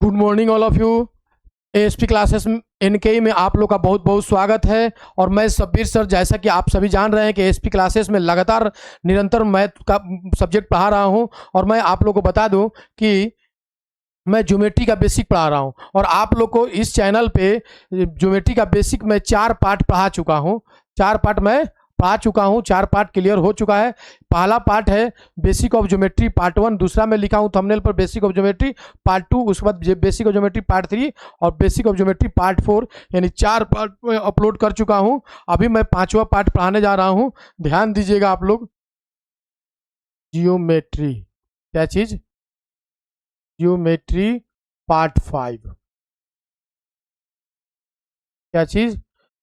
Good morning all of you. ASP classes NK में आप लोग का बहुत बहुत स्वागत है। और मैं सब्बीर सर, जैसा कि आप सभी जान रहे हैं कि एएसपी क्लासेस में लगातार निरंतर मैथ का सब्जेक्ट पढ़ा रहा हूं। और मैं आप लोग को बता दूं कि मैं ज्योमेट्री का बेसिक पढ़ा रहा हूं। और आप लोग को इस चैनल पे ज्योमेट्री का बेसिक मैं 4 पार्ट पढ़ा चुका हूं। 4 पार्ट मैं पढ़ा चुका हूं, 4 पार्ट क्लियर हो चुका है। पहला पार्ट है बेसिक ऑफ ज्योमेट्री पार्ट 1, दूसरा मैं लिखा हूं थंबनेल पर बेसिक ऑफ ज्योमेट्री पार्ट 2, उसके बाद बेसिक ऑफ ज्योमेट्री पार्ट 3 और बेसिक ऑफ ज्योमेट्री पार्ट 4, यानी 4 पार्ट में अपलोड कर चुका हूं। अभी मैं 5वां पार्ट पढ़ाने जा रहा हूं। ध्यान दीजिएगा आप लोग। जियोमेट्री, क्या चीज? Geometry part 5। क्या चीज?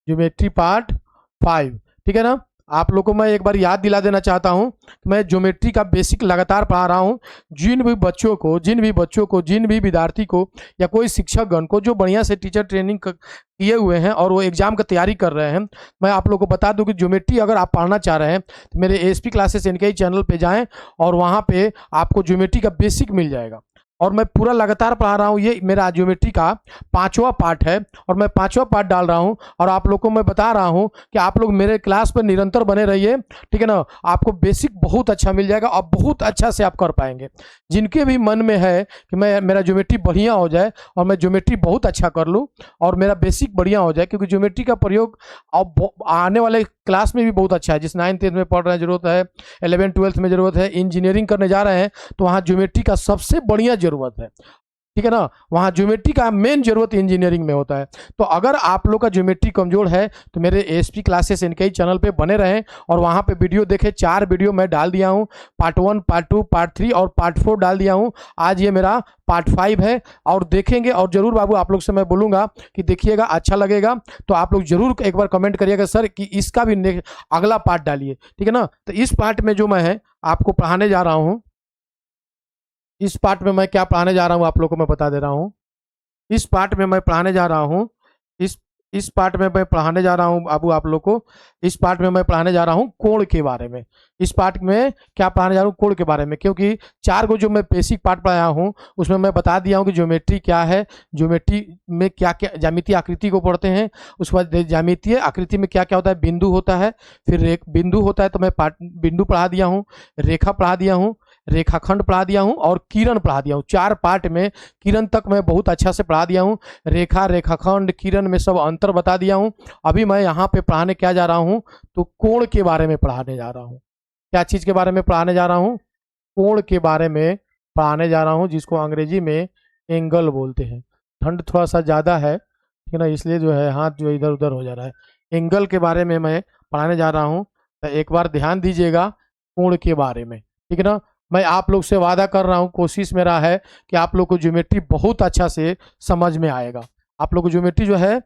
Geometry part 5। ठीक है ना? आप लोगों को मैं एक बार याद दिला देना चाहता हूं कि मैं ज्योमेट्री का बेसिक लगातार पढ़ा रहा हूं। जिन भी विद्यार्थी को या कोई शिक्षक गण को जो बढ़िया से टीचर ट्रेनिंग किए हुए हैं और वो एग्जाम का तैयारी कर रहे हैं, मैं आप लोगों को बता दूं कि ज्योमेट्री अगर आप पढ़ना चाह रहे हैं तो मेरे एएसपी क्लासेस इनके ही चैनल पे जाएं और वहां पे आपको ज्योमेट्री का बेसिक मिल जाएगा। और मैं पूरा लगातार पढ़ा रहा हूँ। ये मेरा ज्योमेट्री का 5वां पार्ट है और मैं 5वां पार्ट डाल रहा हूँ। और आप लोग को मैं बता रहा हूँ कि आप लोग मेरे क्लास पर निरंतर बने रहिए, ठीक है ना? आपको बेसिक बहुत अच्छा मिल जाएगा और बहुत अच्छा से आप कर पाएंगे। जिनके भी मन में है कि मेरा ज्योमेट्री बढ़िया हो जाए और मैं ज्योमेट्री बहुत अच्छा कर लूँ और मेरा बेसिक बढ़िया हो जाए, क्योंकि ज्योमेट्री का प्रयोग अब आने वाले क्लास में भी बहुत अच्छा है। जिस 9th 10th में पढ़ रहे हैं जरूरत है, 11th 12th में जरूरत है, इंजीनियरिंग करने जा रहे हैं तो वहाँ ज्योमेट्री का सबसे बढ़िया जरूरत है। ठीक है ना? वहाँ ज्योमेट्री का मेन जरूरत इंजीनियरिंग में होता है। तो अगर आप लोग का ज्योमेट्री कमजोर है तो मेरे एएसपी क्लासेस इनके ही चैनल पे बने रहें और वहाँ पे वीडियो देखें। 4 वीडियो मैं डाल दिया हूँ, पार्ट 1, पार्ट 2, पार्ट 3 और पार्ट 4 डाल दिया हूँ। आज ये मेरा पार्ट 5 है और देखेंगे। और जरूर बाबू आप लोग से मैं बोलूँगा कि देखिएगा, अच्छा लगेगा तो आप लोग जरूर एक बार कमेंट करिएगा सर कि इसका भी अगला पार्ट डालिए। ठीक है ना? तो इस पार्ट में जो मैं है आपको पढ़ाने जा रहा हूँ, इस पार्ट में मैं क्या पढ़ाने जा रहा हूँ आप लोग को मैं बता दे रहा हूँ। इस पार्ट में मैं पढ़ाने जा रहा हूँ, इस इस पार्ट में मैं पढ़ाने जा रहा हूँ बाबू आप लोग को। इस पार्ट में मैं पढ़ाने जा रहा हूँ कोण के बारे में। इस पार्ट में क्या पढ़ाने जा रहा हूँ? कोण के बारे में। क्योंकि 4 को जो मैं बेसिक पार्ट पढ़ाया हूँ उसमें मैं बता दिया हूँ कि ज्योमेट्री क्या है, ज्योमेट्री में क्या क्या ज्यामितीय आकृति को पढ़ते हैं, उसके बाद ज्यामितीय आकृति में क्या क्या होता है, बिंदु होता है, फिर एक बिंदु होता है तो मैं बिंदु पढ़ा दिया हूँ, रेखा पढ़ा दिया हूँ, रेखाखंड पढ़ा दिया हूँ और किरण पढ़ा दिया हूँ। 4 पार्ट में किरण तक मैं बहुत अच्छा से पढ़ा दिया हूँ। रेखा, रेखाखंड, किरण में सब अंतर बता दिया हूँ। अभी मैं यहाँ पे पढ़ाने क्या जा रहा हूँ तो कोण के बारे में पढ़ाने जा रहा हूँ। क्या चीज के बारे में पढ़ाने जा रहा हूँ? कोण के बारे में पढ़ाने जा रहा हूँ, जिसको अंग्रेजी में एंगल बोलते हैं। ठंड थोड़ा सा ज्यादा है, ठीक है ना, इसलिए जो है हाथ जो इधर उधर हो जा रहा है। एंगल के बारे में मैं पढ़ाने जा रहा हूँ। तो एक बार ध्यान दीजिएगा कोण के बारे में, ठीक है ना? मैं आप लोग से वादा कर रहा हूँ, कोशिश मेरा है कि आप लोग को ज्योमेट्री बहुत अच्छा से समझ में आएगा। आप लोग को ज्योमेट्री जो है,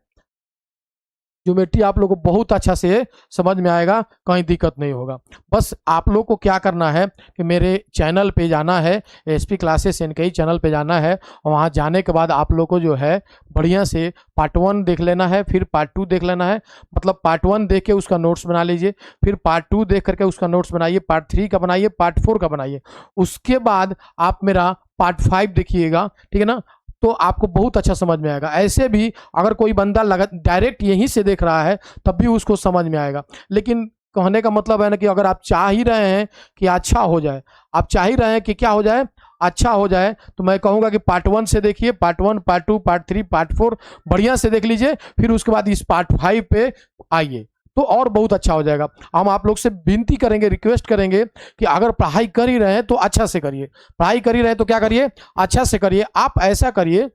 ज्योमेट्री आप लोग को बहुत अच्छा से समझ में आएगा, कहीं दिक्कत नहीं होगा। बस आप लोग को क्या करना है कि मेरे चैनल पे जाना है, एएसपी क्लासेस इनके ही चैनल पे जाना है और वहाँ जाने के बाद आप लोग को जो है बढ़िया से पार्ट 1 देख लेना है, फिर पार्ट 2 देख लेना है। मतलब पार्ट 1 देख के उसका नोट्स बना लीजिए, फिर पार्ट 2 देख करके उसका नोट्स बनाइए, पार्ट 3 का बनाइए, पार्ट 4 का बनाइए। उसके बाद आप मेरा पार्ट 5 देखिएगा, ठीक है ना? तो आपको बहुत अच्छा समझ में आएगा। ऐसे भी अगर कोई बंदा लगा डायरेक्ट यहीं से देख रहा है तब भी उसको समझ में आएगा। लेकिन कहने का मतलब है ना कि अगर आप चाह ही रहे हैं कि अच्छा हो जाए, आप चाह ही रहे हैं कि क्या हो जाए, अच्छा हो जाए, तो मैं कहूंगा कि पार्ट 1 से देखिए, पार्ट 1, पार्ट 2, पार्ट 3, पार्ट 4 बढ़िया से देख लीजिए, फिर उसके बाद इस पार्ट 5 पे आइए तो और बहुत अच्छा हो जाएगा। हम आप लोग से विनती करेंगे, रिक्वेस्ट करेंगे कि अगर पढ़ाई कर ही रहे हैं तो अच्छा से करिए। पढ़ाई कर ही रहे हैं तो क्या करिए? अच्छा से करिए। आप ऐसा करिए,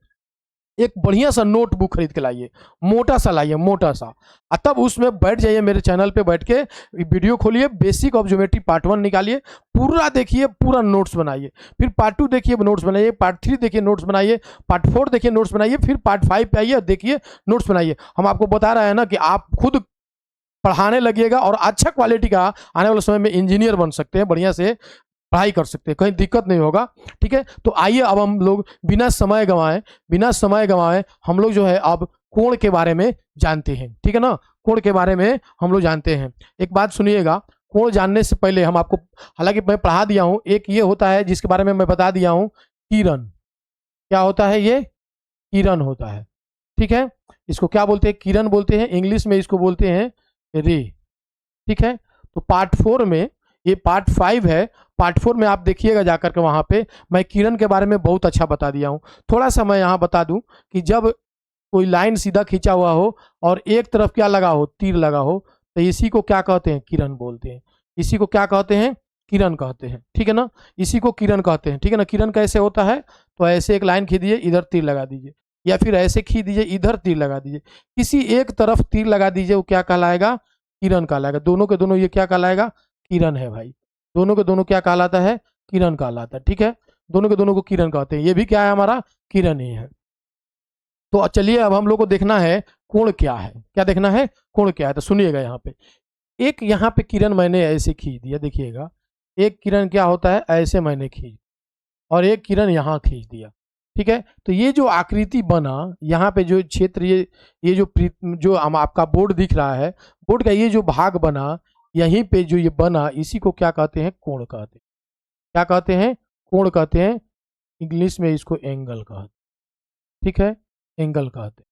एक बढ़िया सा नोटबुक खरीद के लाइए, मोटा सा लाइए, मोटा सा, तब उसमें बैठ जाइए, मेरे चैनल पे बैठ के वीडियो खोलिए, बेसिक ऑफ ज्योमेट्री पार्ट 1 निकालिए, पूरा देखिए, पूरा नोट्स बनाइए, फिर पार्ट 2 देखिए, नोट्स बनाइए, पार्ट 3 देखिए, नोट्स बनाइए, पार्ट 4 देखिए, नोट्स बनाइए, फिर पार्ट 5 पे आइए, देखिए, नोट्स बनाइए। हम आपको बता रहे हैं ना कि आप खुद पढ़ाने लगिएगा और अच्छा क्वालिटी का आने वाले समय में इंजीनियर बन सकते हैं, बढ़िया से पढ़ाई कर सकते हैं, कहीं दिक्कत नहीं होगा। ठीक है? तो आइए अब हम लोग बिना समय गंवाए हम लोग जो है अब कोण के बारे में जानते हैं। ठीक है ना? कोण के बारे में हम लोग जानते हैं। एक बात सुनिएगा, कोण जानने से पहले हम आपको, हालांकि मैं पढ़ा दिया हूं, एक ये होता है जिसके बारे में मैं बता दिया हूं, किरण। क्या होता है ये? किरण होता है। ठीक है, इसको क्या बोलते हैं? किरण बोलते हैं, इंग्लिश में इसको बोलते हैं रे। ठीक है, तो पार्ट 4 में, ये पार्ट 5 है, पार्ट 4 में आप देखिएगा जाकर के, वहां पे मैं किरण के बारे में बहुत अच्छा बता दिया हूं। थोड़ा सा मैं यहाँ बता दूं कि जब कोई लाइन सीधा खींचा हुआ हो और एक तरफ क्या लगा हो, तीर लगा हो, तो इसी को क्या कहते हैं? किरण बोलते हैं। इसी को क्या कहते हैं? किरण कहते हैं। ठीक है ना, इसी को किरण कहते हैं। ठीक है ना, किरण कैसे होता है? तो ऐसे एक लाइन खींच दीजिए, इधर तीर लगा दीजिए, या फिर ऐसे खींच दीजिए, इधर तीर लगा दीजिए, किसी एक तरफ तीर लगा दीजिए, वो क्या कहलाएगा? किरण कहलाएगा। दोनों के दोनों ये क्या कहलाएगा? किरण है भाई। दोनों के दोनों क्या कहलाता है? किरण कहलाता है। ठीक है, दोनों के दोनों को किरण कहते हैं। ये भी क्या है? हमारा किरण ही है। तो चलिए अब हम लोग को देखना है कोण क्या है। क्या देखना है? कोण क्या है। तो सुनिएगा, यहाँ पे एक, यहाँ पे किरण मैंने ऐसे खींच दिया, देखिएगा, एक किरण क्या होता है? ऐसे मैंने खींच, और एक किरण यहाँ खींच दिया। ठीक है, तो ये जो आकृति बना, यहाँ पे जो क्षेत्र, ये जो हम आपका बोर्ड दिख रहा है, बोर्ड का ये जो भाग बना, यहीं पे जो ये बना, इसी को क्या कहते हैं? कोण कहते हैं। क्या कहते हैं? कोण कहते हैं। इंग्लिश में इसको एंगल कहते हैं। ठीक है, एंगल कहते हैं।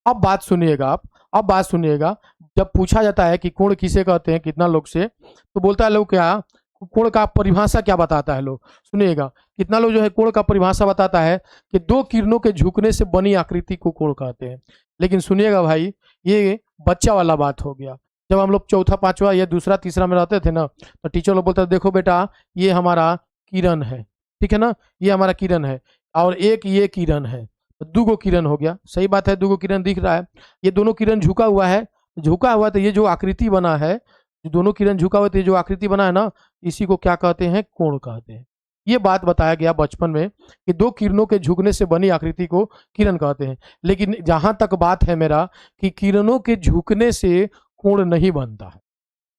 अब बात सुनिएगा आप, अब बात सुनिएगा। जब पूछा जाता है कि कोण किसे कहते हैं, कितना लोग से, तो बोलता है लोग क्या, कोण का परिभाषा क्या बताता है लोग? सुनिएगा, कितना लोग जो है कोण का परिभाषा बताता है कि दो किरणों के झुकने से बनी आकृति को कोण कहते हैं। लेकिन सुनिएगा भाई, ये बच्चा वाला बात हो गया। जब हम लोग चौथा पांचवा या दूसरा तीसरा में रहते थे ना, तो टीचर लोग बोलते थे, देखो बेटा, ये हमारा किरण है। ठीक है ना, ये हमारा किरण है, और एक ये किरण है, तो दुगो किरण हो गया। सही बात है, दुगो किरण दिख रहा है। ये दोनों किरण झुका हुआ है, झुका हुआ, तो ये जो आकृति बना है, जो दोनों किरण झुका हुआ, तो ये जो आकृति बना है ना, इसी को क्या कहते हैं? कोण कहते हैं। ये बात बताया गया बचपन में कि दो किरणों के झुकने से बनी आकृति को किरण कहते हैं। लेकिन जहां तक बात है मेरा कि किरणों के झुकने से कोण नहीं बनता है,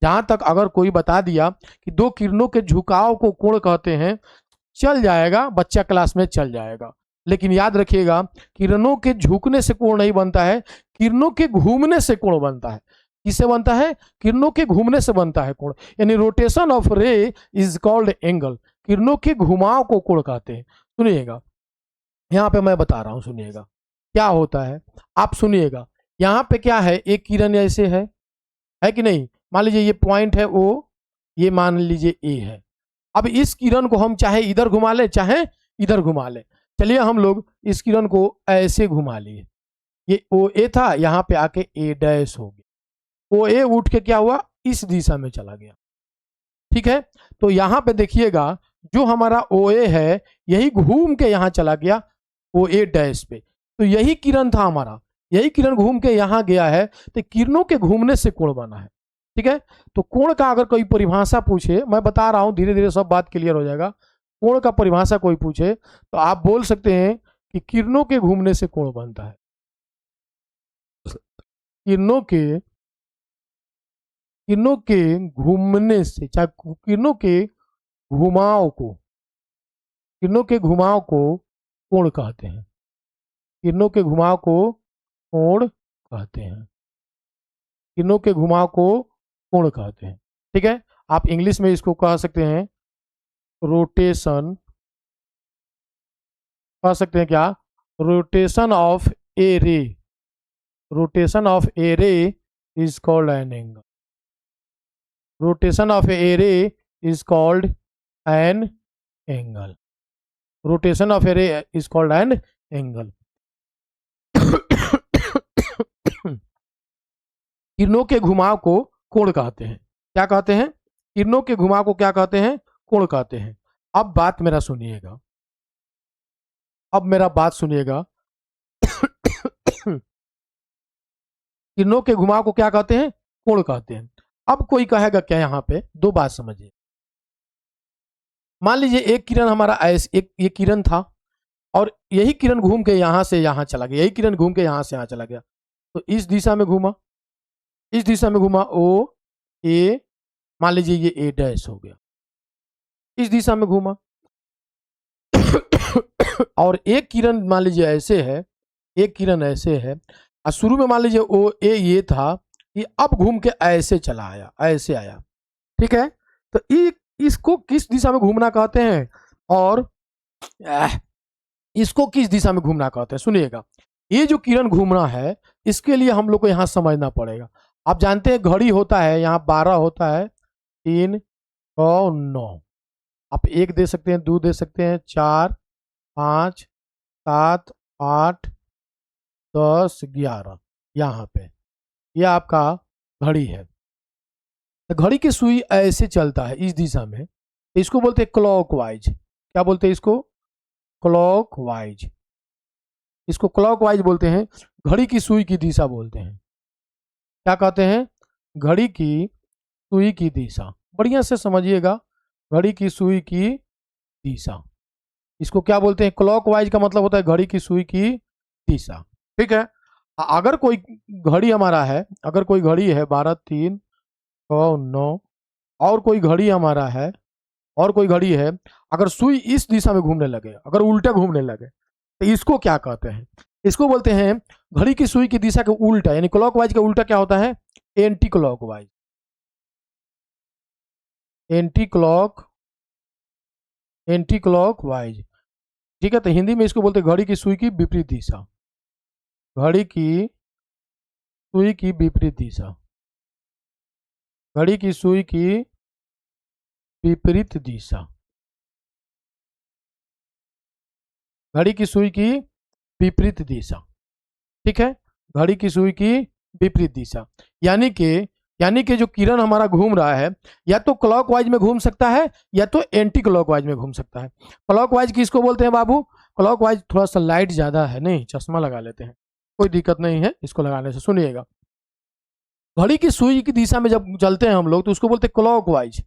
जहां तक अगर कोई बता दिया कि दो किरणों के झुकाव को कोण कहते हैं, चल जाएगा, बच्चा क्लास में चल जाएगा। लेकिन याद रखिएगा, किरणों के झुकने से कोण नहीं बनता है, किरणों के घूमने से कोण बनता है। किससे बनता है? किरणों के घूमने से बनता है कोण, यानी रोटेशन ऑफ रे इज कॉल्ड एंगल। किरणों के घुमाव को कोण कहते हैं। सुनिएगा, यहाँ पे मैं बता रहा हूं, सुनिएगा क्या होता है। आप सुनिएगा, यहाँ पे क्या है? एक किरण ऐसे है कि नहीं? मान लीजिए ये पॉइंट है O, ये मान लीजिए A है। अब इस किरण को हम चाहे इधर घुमा ले, चाहे इधर घुमा ले। चलिए हम लोग इस किरण को ऐसे घुमा लिए, ये OA था, यहाँ पे आके A' हो गया। OA उठ के क्या हुआ? इस दिशा में चला गया। ठीक है, तो यहाँ पे देखिएगा, जो हमारा OA है, यही घूम के यहाँ चला गया OA' पे। तो यही किरण था हमारा, यही किरण घूम के यहाँ गया है, तो किरणों के घूमने से कोण बना है। ठीक है, तो कोण का अगर कोई परिभाषा पूछे, मैं बता रहा हूं, धीरे धीरे सब बात क्लियर हो जाएगा। कोण का परिभाषा कोई पूछे तो आप बोल सकते हैं कि किरणों के घूमने से कोण बनता है। किरणों के घूमने से, चाहे किरणों के घुमाव को, किरणों के घुमाव को कोण कहते हैं। किरणों के घुमाव को कोण कहते हैं। किरणों के घुमाव को कोण कहते हैं। ठीक है, आप इंग्लिश में इसको कह सकते हैं रोटेशन, कह सकते हैं क्या? रोटेशन ऑफ ए रे। Rotation of a ray is called an angle. Rotation of a ray is called an angle. Rotation of a ray is called an angle. किरणों के घुमाव को कोण कहते हैं। क्या कहते हैं? किरणों के घुमाव को क्या कहते हैं? कोण कहते हैं। अब बात मेरा सुनिएगा, अब मेरा बात सुनिएगा। किरणों के घुमाव को क्या कहते हैं? कोण कहते हैं। अब कोई कहेगा क्या? यहाँ पे दो बात समझिए। मान लीजिए एक किरण हमारा ऐसे, एक ये किरण था, और यही किरण घूम के यहां से यहां चला गया, यही किरण घूम के यहां से यहां चला गया, तो इस दिशा में घूमा, इस दिशा में घूमा, O A, मान लीजिए ये A' हो गया, इस दिशा में घूमा। और एक किरण मान लीजिए ऐसे है, एक किरण ऐसे है, और शुरू में मान लीजिए OA ये था, कि अब घूम के ऐसे चला आया, ऐसे आया। ठीक है, तो इसको किस दिशा में घूमना कहते हैं? और इसको किस दिशा में घूमना कहते हैं? सुनिएगा, ये जो किरण घूमना है इसके लिए हम लोग को यहाँ समझना पड़ेगा। आप जानते हैं घड़ी होता है, यहाँ 12 होता है, 3 6 9, आप 1 दे सकते हैं, 2 दे सकते हैं, 4 5 7 8 10 11, यहाँ पे ये आपका घड़ी है। तो घड़ी की सुई ऐसे चलता है इस दिशा में, इसको बोलते हैं क्लॉकवाइज। क्या बोलते हैं इसको? क्लॉकवाइज। इसको क्लॉकवाइज बोलते हैं, घड़ी की सुई की दिशा बोलते हैं। क्या कहते हैं? घड़ी की सुई की दिशा। बढ़िया से समझिएगा, घड़ी की सुई की दिशा, इसको क्या बोलते हैं? क्लॉकवाइज का मतलब होता है घड़ी की सुई की दिशा। ठीक है। अगर कोई घड़ी हमारा है, अगर कोई घड़ी है 12 3 6 9, और कोई घड़ी हमारा है, और कोई घड़ी है, अगर सुई इस दिशा में घूमने लगे, अगर उल्टा घूमने लगे, तो इसको क्या कहते हैं? इसको बोलते हैं घड़ी की सुई की दिशा के उल्टा, यानी क्लॉकवाइज का उल्टा क्या होता है? Anti clockwise. Anti clockwise. ठीक है। तो हिंदी में इसको बोलते हैं घड़ी की सुई की विपरीत दिशा। घड़ी की सुई की विपरीत दिशा। घड़ी की सुई की विपरीत दिशा। घड़ी की सुई की विपरीत दिशा। ठीक है। घड़ी की सुई की विपरीत दिशा, यानी कि जो किरण हमारा घूम रहा है, या तो क्लॉकवाइज में घूम सकता है या तो एंटी क्लॉकवाइज में घूम सकता है। क्लॉकवाइज किसको बोलते हैं बाबू? क्लॉकवाइज थोड़ा सा लाइट ज्यादा है, नहीं चश्मा लगा लेते हैं, कोई दिक्कत नहीं है इसको लगाने से। सुनिएगा, घड़ी की सुई की दिशा में जब चलते हैं हम लोग तो उसको बोलते हैं क्लॉकवाइज।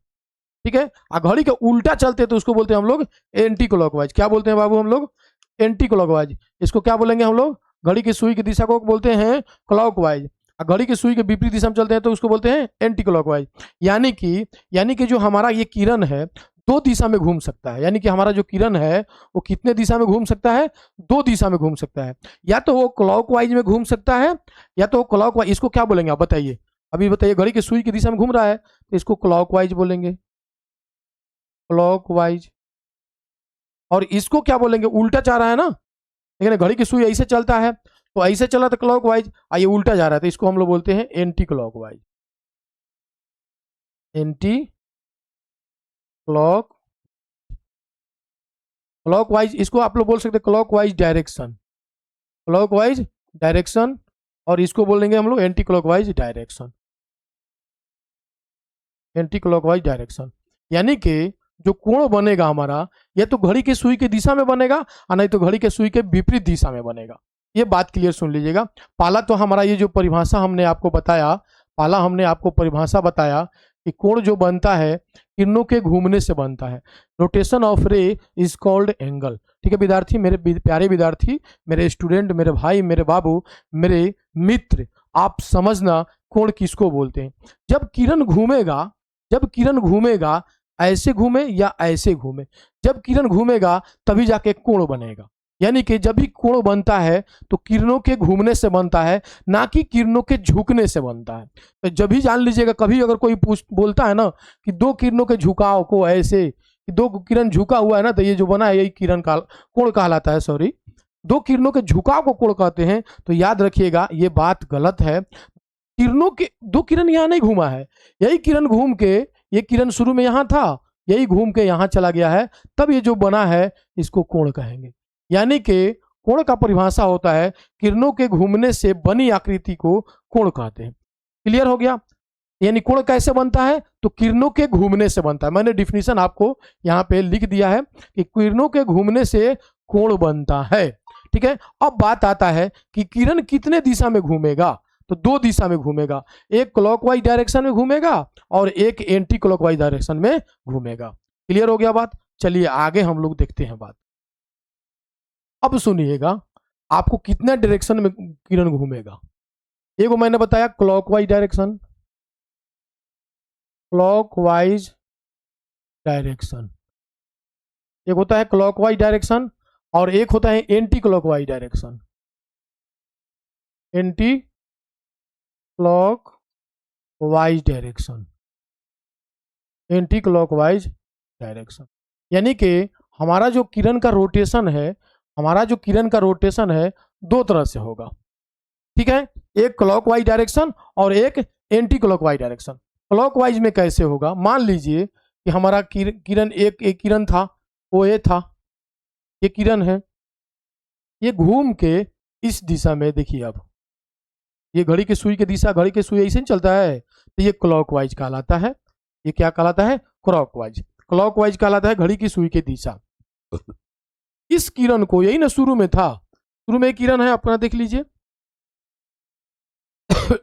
ठीक है। और घड़ी का उल्टा चलते हैं तो उसको बोलते हैं हम लोग एंटी क्लॉकवाइज। क्या बोलते हैं बाबू हम लोग? Anti clockwise. इसको क्या बोलेंगे हम लोग? घड़ी की सुई की दिशा को बोलते हैं क्लॉकवाइज। घड़ी की सुई के विपरीत दिशा में चलते हैं तो उसको बोलते हैं एंटी क्लॉकवाइज। यानी कि जो हमारा ये किरण है दो दिशा में घूम सकता है। यानी कि हमारा जो किरण है वो कितने दिशा में घूम सकता है? दो दिशा में घूम सकता है। या तो वो क्लॉकवाइज में घूम सकता है, या तो क्लॉकवाइज। इसको क्या बोलेंगे आप बताइए? अभी बताइए, घड़ी की सुई की दिशा में घूम रहा है तो इसको क्लॉकवाइज बोलेंगे, क्लॉकवाइज। और इसको क्या बोलेंगे? उल्टा जा रहा है ना, लेकिन घड़ी की सुई ऐसे चलता है, तो ऐसे चला तो क्लॉकवाइज, ये उल्टा जा रहा है तो इसको हम लोग बोलते हैं एंटी क्लॉकवाइज। Anti clockwise. इसको आप लोग बोल सकते हैं क्लॉकवाइज डायरेक्शन, क्लॉकवाइज डायरेक्शन। और इसको बोलेंगे हम लोग anti clockwise direction, anti clockwise direction. यानी कि जो कोण बनेगा हमारा, या तो घड़ी की सुई की दिशा में बनेगा और नहीं तो घड़ी के सुई के विपरीत दिशा में बनेगा। ये बात क्लियर सुन लीजिएगा। पहला तो हमारा ये जो परिभाषा हमने आपको बताया, पहला हमने आपको परिभाषा बताया कि कोण जो बनता है किरणों के घूमने से बनता है। रोटेशन ऑफ रे इज कॉल्ड एंगल। ठीक है विद्यार्थी, मेरे प्यारे विद्यार्थी, मेरे स्टूडेंट, मेरे भाई, मेरे बाबू, मेरे मित्र, आप समझना कोण किसको बोलते हैं। जब किरण घूमेगा, ऐसे घूमे या ऐसे घूमे, जब किरण घूमेगा तभी जाके कोण बनेगा। यानी कि जब भी कोण बनता है तो किरणों के घूमने से बनता है, ना कि किरणों के झुकने से बनता है। तो जब भी जान लीजिएगा, कभी अगर कोई बोलता है ना कि दो किरणों के झुकाव को ऐसे, दो किरण झुका हुआ है ना, तो ये जो बना है यही कोण कहलाता है। सॉरी, दो किरणों के झुकाव को कोण कहते हैं। तो याद रखिएगा ये बात गलत है। किरणों के दो किरण यहाँ नहीं घूमा है, यही किरण घूम के, ये किरण शुरू में यहाँ था, यही घूम के यहाँ चला गया है, तब ये जो बना है इसको कोण कहेंगे। यानी कि कोण का परिभाषा होता है किरणों के घूमने से बनी आकृति को कोण कहते हैं। क्लियर हो गया? यानी कोण कैसे बनता है? तो किरणों के घूमने से बनता है। मैंने डिफिनीशन आपको यहाँ पे लिख दिया है कि किरणों के घूमने से कोण बनता है। ठीक है। अब बात आता है कि किरण कितने दिशा में घूमेगा? तो दो दिशा में घूमेगा, एक क्लॉकवाइज डायरेक्शन में घूमेगा और एक एंटी क्लॉकवाइज डायरेक्शन में घूमेगा। क्लियर हो गया बात? चलिए आगे हम लोग देखते हैं बात। अब सुनिएगा, आपको कितने डायरेक्शन में किरण घूमेगा। एक मैंने बताया क्लॉकवाइज डायरेक्शन, क्लॉकवाइज डायरेक्शन एक होता है क्लॉकवाइज डायरेक्शन, और एक होता है anti clockwise direction, anti clockwise direction, anti clockwise direction. यानी कि हमारा जो किरण का रोटेशन है हमारा जो किरण का रोटेशन है दो तरह से होगा, ठीक है, एक क्लॉकवाइज डायरेक्शन और एक एंटी क्लॉकवाइज डायरेक्शन। क्लॉकवाइज में कैसे होगा, मान लीजिए कि हमारा किरण एक किरण था, वो ये था, ये किरण है, ये घूम के इस दिशा में, देखिए अब ये घड़ी की सुई की दिशा, घड़ी की सुई ऐसे नहीं चलता है, तो ये क्लॉकवाइज कहलाता है। ये क्या कहलाता है, क्लॉकवाइज। क्लॉकवाइज कहलाता है घड़ी की सुई की दिशा। इस किरण को, यही ना शुरू में था, शुरू में किरण है अपना देख लीजिए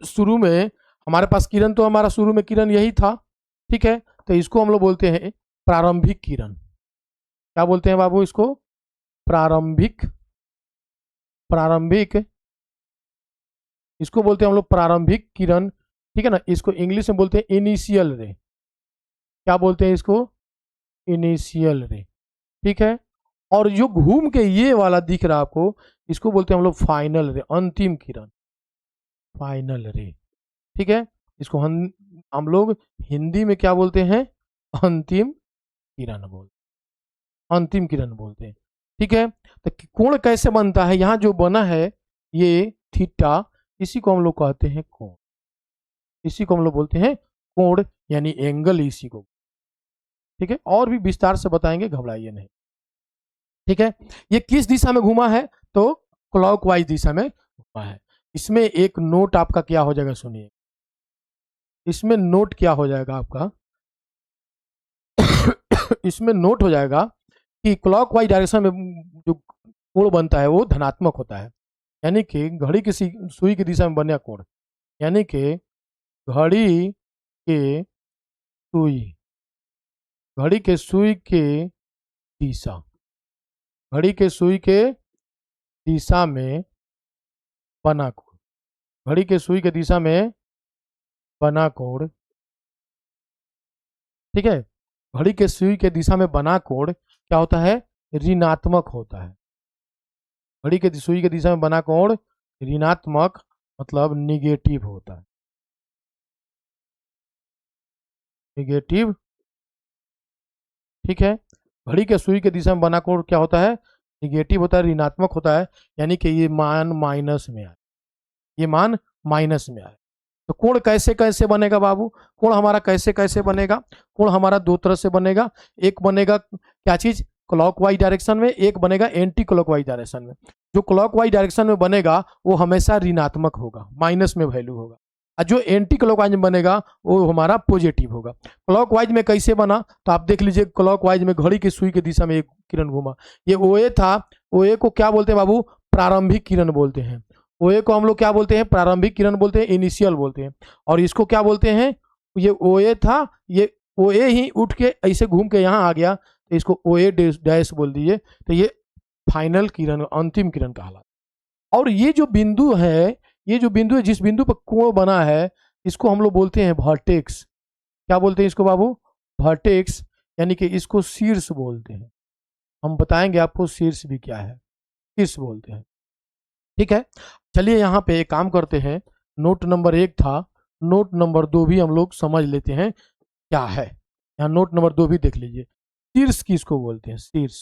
शुरू में हमारे पास किरण, तो हमारा शुरू में किरण यही था, ठीक है, तो इसको हम लोग बोलते हैं प्रारंभिक किरण। क्या बोलते हैं बाबू इसको, प्रारंभिक, प्रारंभिक, इसको बोलते हैं हम लोग प्रारंभिक किरण, ठीक है ना। इसको इंग्लिश में बोलते हैं इनिशियल रे। क्या बोलते हैं इसको, इनिशियल रे, ठीक है। और जो घूम के ये वाला दिख रहा है आपको, इसको बोलते हैं हम लोग फाइनल रे, अंतिम किरण, फाइनल रे, ठीक है। इसको हम लोग हिंदी में क्या बोलते हैं, अंतिम किरण बोलते, अंतिम किरण बोलते हैं, ठीक है। तो कोण कैसे बनता है, यहाँ जो बना है ये थीटा, इसी को हम लोग कहते हैं कोण, इसी को हम लोग बोलते हैं कोण, यानी एंगल इसी को, ठीक है। और भी विस्तार से बताएंगे, घबराइए नहीं, ठीक है। ये किस दिशा में घूमा है, तो क्लॉकवाइज दिशा में घूमा है। इसमें एक नोट आपका क्या हो जाएगा, सुनिए, इसमें नोट क्या हो जाएगा आपका इसमें नोट हो जाएगा कि क्लॉकवाइज डायरेक्शन में जो कोण बनता है वो धनात्मक होता है, यानी कि घड़ी की सुई की दिशा में बने कोण, यानी कि घड़ी के सुई, घड़ी के सुई के दिशा, घड़ी के सुई के दिशा में बना कोण, घड़ी के सुई के दिशा में बना कोण, ठीक है। घड़ी के सुई के दिशा में बना कोण क्या होता है, ऋणात्मक होता है। घड़ी के सुई के दिशा में बना कोण ऋणात्मक, मतलब निगेटिव होता है, निगेटिव, ठीक है। घड़ी के सुई के दिशा में बना कोण क्या होता है, निगेटिव होता है, ऋणात्मक होता है, यानी कि ये मान माइनस में आए, ये मान माइनस में आए। तो कोण कैसे कैसे बनेगा बाबू, कोण हमारा कैसे कैसे बनेगा, कोण हमारा दो तरह से बनेगा, एक बनेगा क्या चीज, क्लॉकवाइज डायरेक्शन में, एक बनेगा एंटी क्लॉकवाइज डायरेक्शन में। जो क्लॉकवाइज डायरेक्शन में बनेगा वो हमेशा ऋणात्मक होगा, माइनस में वैल्यू होगा, और जो एंटी क्लॉकवाइज में बनेगा वो हमारा पॉजिटिव होगा। क्लॉकवाइज में कैसे बना, तो आप देख लीजिए, क्लॉकवाइज में घड़ी की सुई की दिशा में एक किरण घूमा, ये ओए था, ओए को क्या बोलते हैं बाबू, प्रारंभिक किरण बोलते हैं। ओए को हम लोग क्या बोलते हैं, प्रारंभिक किरण बोलते हैं, इनिशियल बोलते हैं। और इसको क्या बोलते हैं, ये ओए था, ये ओए ही उठ के ऐसे घूम के यहाँ आ गया, तो इसको ओए डैश बोल दीजिए, तो ये फाइनल किरण, अंतिम किरण कहलाता। और ये जो बिंदु है, ये जो बिंदु है, जिस बिंदु पर कोण बना है, इसको हम लोग बोलते हैं वर्टेक्स। क्या बोलते हैं इसको बाबू, वर्टेक्स, यानी कि इसको शीर्ष बोलते हैं। हम बताएंगे आपको शीर्ष भी क्या है, शीर्ष बोलते हैं, ठीक है। चलिए यहाँ पे एक काम करते हैं, नोट नंबर 1 था, नोट नंबर 2 भी हम लोग समझ लेते हैं क्या है। यहाँ नोट नंबर 2 भी देख लीजिए, शीर्ष किसको बोलते हैं, शीर्ष,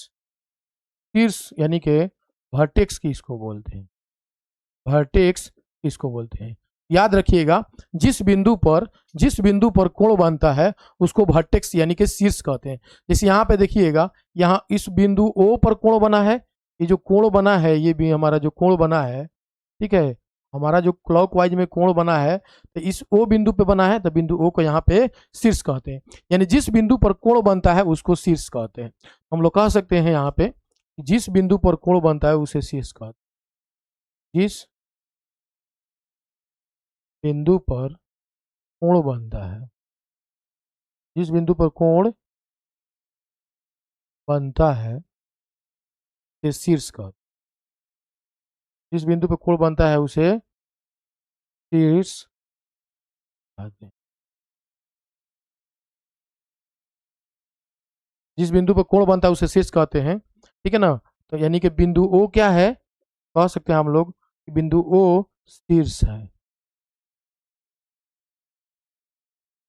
शीर्ष यानी कि वर्टेक्स किसको बोलते हैं, वर्टेक्स किसको बोलते हैं, याद रखिएगा। जिस बिंदु पर कोण बनता है उसको वर्टेक्स यानी कि शीर्ष कहते हैं। जैसे यहाँ पे देखिएगा, यहाँ इस बिंदु ओ पर कोण बना है, ये जो कोण बना है, ये भी हमारा जो कोण बना है, ठीक है, हमारा जो क्लॉकवाइज में कोण बना है, तो इस ओ बिंदु पे बना है, तो बिंदु ओ को यहाँ पे शीर्ष कहते हैं। यानी जिस बिंदु पर कोण बनता है उसको शीर्ष कहते हैं। हम लोग कह सकते हैं यहाँ पे, जिस बिंदु पर कोण बनता है उसे शीर्ष कहते हैं। जिस बिंदु पर कोण बनता है, जिस बिंदु पर कोण बनता है उसे शीर्ष कहते हैं। जिस बिंदु पर कोण बनता है उसे शीर्ष कहते हैं। जिस बिंदु पर कोण बनता है उसे शीर्ष कहते हैं, ठीक है ना। तो यानी कि बिंदु ओ क्या है, कह सकते हैं हम लोग कि बिंदु ओ शीर्ष है।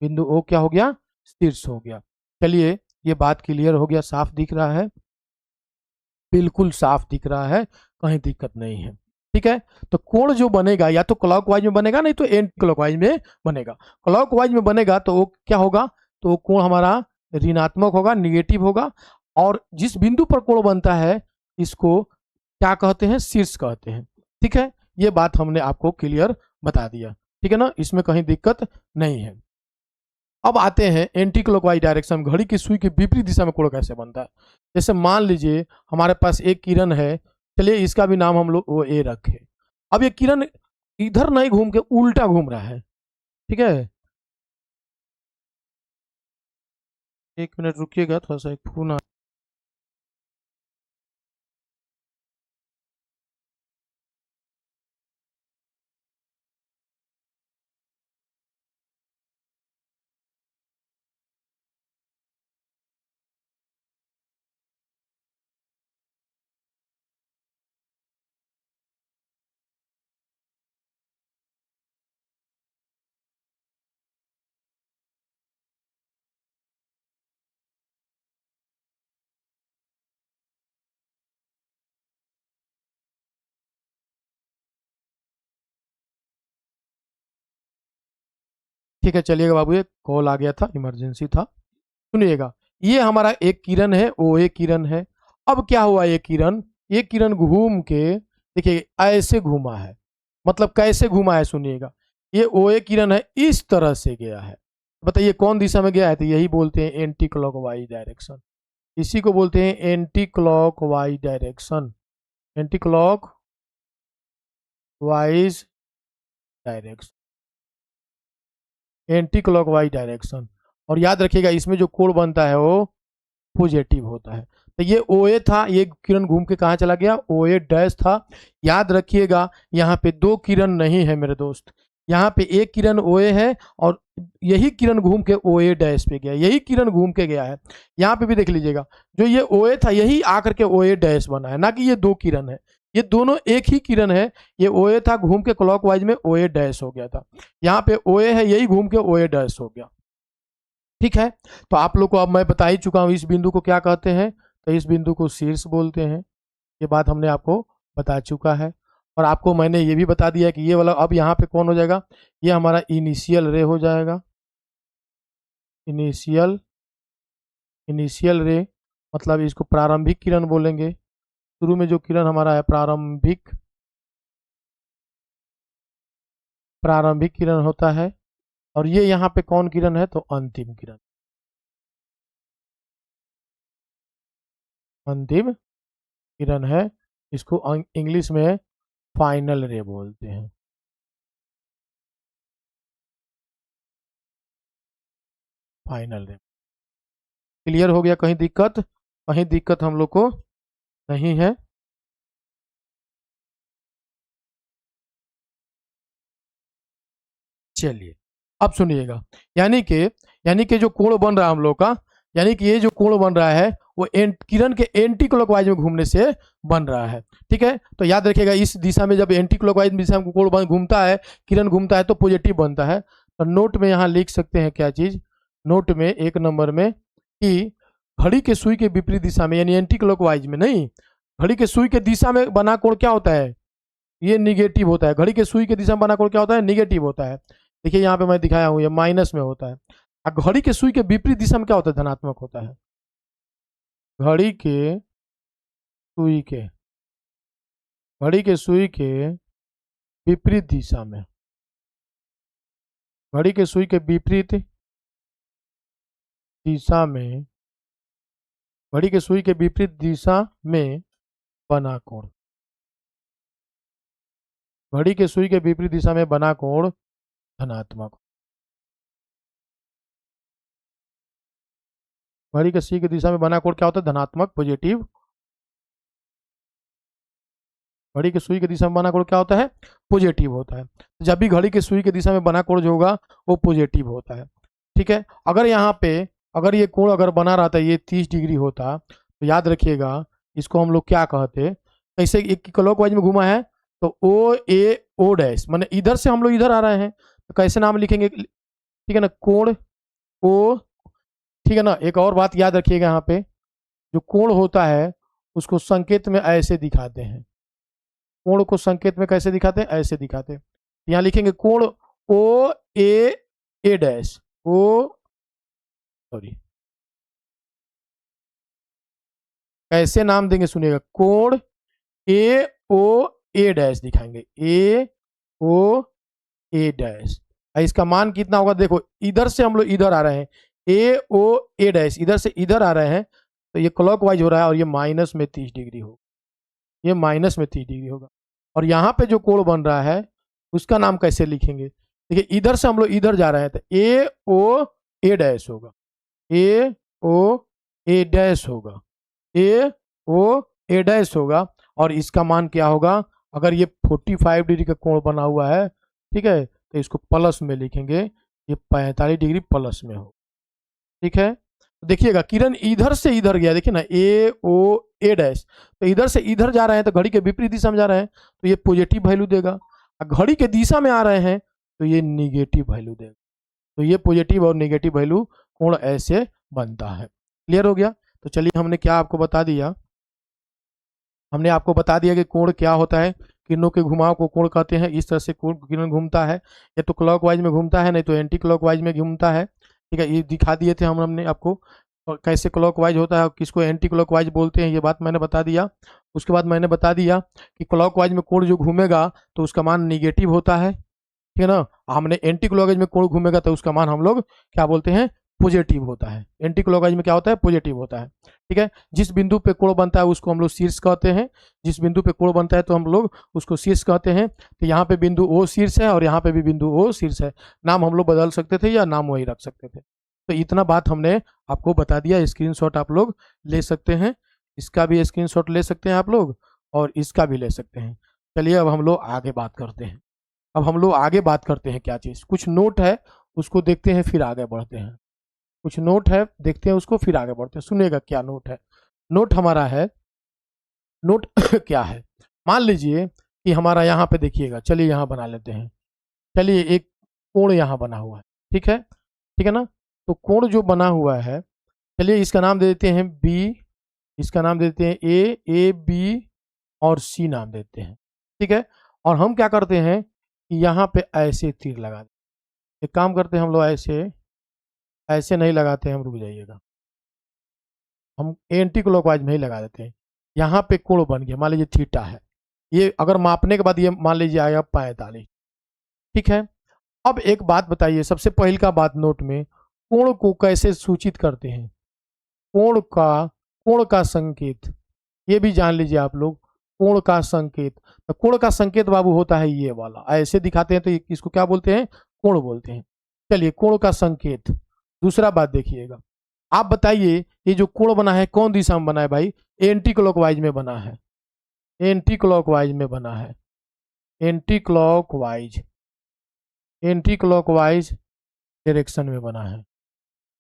बिंदु ओ क्या हो गया, शीर्ष हो गया। चलिए ये बात क्लियर हो गया, साफ दिख रहा है। बिल्कुल साफ दिख रहा है, कहीं दिक्कत नहीं है। ठीक है, तो कोण जो बनेगा या तो क्लॉकवाइज में बनेगा, नहीं तो एंटी क्लॉकवाइज में बनेगा। क्लॉकवाइज में बनेगा तो वो क्या होगा, तो वो कोण हमारा ऋणात्मक होगा, निगेटिव होगा। और जिस बिंदु पर कोण बनता है इसको क्या कहते हैं, शीर्ष कहते हैं। ठीक है, ये बात हमने आपको क्लियर बता दिया। ठीक है ना, इसमें कहीं दिक्कत नहीं है। अब आते हैं एंटी क्लॉकवाइज डायरेक्शन, घड़ी की सुई के विपरीत दिशा में कोण कैसे बनता है। जैसे मान लीजिए हमारे पास एक किरण है, चलिए इसका भी नाम हम लोग वो ए रखे। अब ये किरण इधर नहीं घूम के उल्टा घूम रहा है। ठीक है, एक मिनट रुकिएगा, थोड़ा सा एक फोन आ। ठीक है, चलिएगा बाबू, ये कॉल आ गया था, इमरजेंसी था। सुनिएगा, ये हमारा एक किरण है, ओ ए किरण है। अब क्या हुआ, ये किरण घूम के देखिए ऐसे घूमा है। मतलब कैसे घूमा है सुनिएगा, ये ओ ए किरण है, इस तरह से गया है। बताइए कौन दिशा में गया है, तो यही बोलते हैं एंटी क्लॉकवाइज डायरेक्शन। इसी को बोलते हैं anti clockwise direction, anti clockwise direction, anti clockwise direction. और याद रखिएगा इसमें जो कोण बनता है वो पॉजिटिव होता है। तो ये ओ ए था, ये किरण घूम के कहाँ चला गया, ओ ए डैश था। याद रखिएगा यहाँ पे दो किरण नहीं है मेरे दोस्त, यहाँ पे एक किरण ओ ए है और यही किरण घूम के ओ ए डैश पे गया, यही किरण घूम के गया है। यहाँ पे भी देख लीजिएगा, जो ये ओ ए था यही आकर के ओ ए डैश बना है, ना कि ये दो किरण है, ये दोनों एक ही किरण है। ये ओ ए था, घूम के क्लॉकवाइज में ओ ए डैश हो गया था। यहाँ पे ओ ए है, यही घूम के ओ ए डैश हो गया। ठीक है, तो आप लोग को अब मैं बता ही चुका हूं इस बिंदु को क्या कहते हैं, तो इस बिंदु को शीर्ष बोलते हैं। ये बात हमने आपको बता चुका है। और आपको मैंने ये भी बता दिया कि ये वाला अब यहाँ पे कौन हो जाएगा, ये हमारा इनिशियल रे हो जाएगा। इनिशियल इनिशियल रे मतलब इसको प्रारंभिक किरण बोलेंगे। शुरू में जो किरण हमारा है प्रारंभिक प्रारंभिक किरण होता है। और ये यहाँ पे कौन किरण है, तो अंतिम किरण, अंतिम किरण है। इसको इंग्लिश में फाइनल रे बोलते हैं। फाइनल रे क्लियर हो गया, कहीं दिक्कत, कहीं दिक्कत हम लोग को नहीं है। चलिए अब सुनिएगा, यानी कि जो कोण बन रहा है हम लोग का, यानी कि ये जो कोण बन रहा है वो किरण के एंटी क्लॉकवाइज में घूमने से बन रहा है। ठीक है, तो याद रखिएगा इस दिशा में जब एंटी क्लॉकवाइज दिशा में कोण घूमता है, किरण घूमता है तो पॉजिटिव बनता है। तो नोट में यहाँ लिख सकते हैं क्या चीज, नोट में एक नंबर में कि घड़ी के सुई के विपरीत दिशा में यानी एंटी क्लॉकवाइज में नहीं, घड़ी के सुई के दिशा में बना कोण क्या होता है, ये निगेटिव होता है। घड़ी के सुई के दिशा में बना कोण क्या होता है, निगेटिव होता है। देखिए यहाँ पे मैं दिखाया हूँ ये माइनस में होता है। और घड़ी के सुई के विपरीत दिशा में क्या होता है, धनात्मक होता है। घड़ी के सुई के घड़ी के सुई के विपरीत दिशा में, घड़ी के सुई के विपरीत दिशा में, घड़ी के सुई के विपरीत दिशा में बना कोण, घड़ी के सुई के विपरीत दिशा में बना कोण धनात्मक। घड़ी के सुई की दिशा में बना कोण क्या होता है, धनात्मक, पॉजिटिव। घड़ी की सुई की दिशा में बना कोण क्या होता है, पॉजिटिव होता है। जब भी घड़ी की सुई की दिशा में बना कोण जो होगा वो पॉजिटिव होता है। ठीक है, अगर यहाँ पे अगर ये कोण अगर बना रहता, ये 30 डिग्री होता, तो याद रखिएगा इसको हम लोग क्या कहते, कैसे एक क्लॉकवाइज में घुमा है तो ओ ए ओ डैश, माने इधर से हम लोग इधर आ रहे हैं तो कैसे नाम लिखेंगे, ठीक है ना, कोण ओ। ठीक है ना, एक और बात याद रखिएगा यहाँ पे, जो कोण होता है उसको संकेत में ऐसे दिखाते हैं। कोण को संकेत में कैसे दिखाते हैं? ऐसे दिखाते हैं। यहाँ लिखेंगे कोण ओ ए डैश, ओ सॉरी कैसे नाम देंगे सुनिएगा, कोण ए ओ ए डैश दिखाएंगे, ए ओ ए डैश। इसका मान कितना होगा? देखो इधर से हम लोग इधर आ रहे हैं, ए ओ ए डैश इधर से इधर आ रहे हैं, तो ये क्लॉकवाइज हो रहा है और ये माइनस में 30 डिग्री होगा, ये माइनस में 30 डिग्री होगा। और यहाँ पे जो कोण बन रहा है उसका नाम कैसे लिखेंगे? देखिए इधर से हम लोग इधर जा रहे हैं तो ए ओ ए डैश होगा, ए ओ ए डैश होगा, ए ओ ए डैश होगा। और इसका मान क्या होगा? अगर ये 45 डिग्री का कोण बना हुआ है, ठीक है, तो इसको प्लस में लिखेंगे, ये 45 डिग्री प्लस में हो, ठीक है। देखिएगा किरण इधर से इधर गया, देखिए ना ए ओ ए डैश, तो इधर से इधर जा रहे हैं तो घड़ी के विपरीत दिशा में जा रहे हैं तो ये पॉजिटिव वैल्यू देगा, घड़ी के दिशा में आ रहे हैं तो ये निगेटिव वैल्यू देगा। तो ये पॉजिटिव और निगेटिव वैल्यू कोण ऐसे बनता है। क्लियर हो गया? तो चलिए हमने क्या आपको बता दिया, हमने आपको बता दिया कि कोण क्या होता है, किरणों के घुमाव को कोण कहते हैं। इस तरह से किरण घूमता है, या तो क्लॉकवाइज में घूमता है, नहीं तो एंटी क्लॉकवाइज में घूमता है, ठीक है। ये दिखा दिए थे हमने आपको, और कैसे क्लॉकवाइज होता है, किसको एंटी क्लॉकवाइज बोलते हैं, ये बात मैंने बता दिया। उसके बाद मैंने बता दिया कि क्लॉकवाइज में कोण जो घूमेगा तो उसका मान निगेटिव होता है, ठीक है ना। हमने एंटी क्लॉकवाइज में कोण घूमेगा तो उसका मान हम लोग क्या बोलते हैं? पॉजिटिव होता है। एंटी क्लॉकवाइज में क्या होता है? पॉजिटिव होता है, ठीक है। जिस बिंदु पे कोण बनता है उसको हम लोग शीर्ष कहते हैं, जिस बिंदु पे कोण बनता है तो हम लोग उसको शीर्ष कहते हैं। तो यहाँ पे बिंदु ओ शीर्ष है और यहाँ पे भी बिंदु ओ शीर्ष है, नाम हम लोग बदल सकते थे या नाम वही रख सकते थे। तो इतना बात हमने आपको बता दिया, स्क्रीनशॉट आप लोग ले सकते हैं, इसका भी स्क्रीनशॉट ले सकते हैं आप लोग और इसका भी ले सकते हैं। चलिए अब हम लोग आगे बात करते हैं, अब हम लोग आगे बात करते हैं क्या चीज़, कुछ नोट है उसको देखते हैं फिर आगे बढ़ते हैं। कुछ नोट है देखते हैं उसको फिर आगे बढ़ते हैं। सुनिएगा क्या नोट है। नोट हमारा है, नोट क्या है, मान लीजिए कि हमारा यहाँ पे देखिएगा, चलिए यहाँ बना लेते हैं, चलिए एक कोण यहाँ बना हुआ है, ठीक है, ठीक है ना। तो कोण जो बना हुआ है, चलिए इसका नाम दे देते हैं बी, इसका नाम दे देते हैं ए बी और सी नाम देते हैं, ठीक है। और हम क्या करते हैं कि यहाँ पे ऐसे तीर लगा देते, एक काम करते हैं हम लोग, ऐसे ऐसे नहीं लगाते हैं हम, रुक जाइएगा, हम एंटी क्लॉकवाइज में ही लगा देते हैं। यहाँ पे कोण बन गया, मान लीजिए थीटा है, ये अगर मापने के बाद ये मान लीजिए आएगा 45, ठीक है। अब एक बात बताइए, सबसे पहले का बात नोट में, कोण को कैसे सूचित करते हैं? कोण का संकेत, ये भी जान लीजिए आप लोग, कोण का संकेत। तो कोण का संकेत बाबू होता है ये वाला, ऐसे दिखाते हैं तो इसको क्या बोलते हैं? कोण बोलते हैं। चलिए कोण का संकेत। दूसरा बात देखिएगा, आप बताइए ये जो कोण बना है कौन दिशा में बना है भाई? एंटी क्लॉकवाइज में बना है, एंटी क्लॉकवाइज में बना है, anti clockwise, anti clockwise direction में बना है,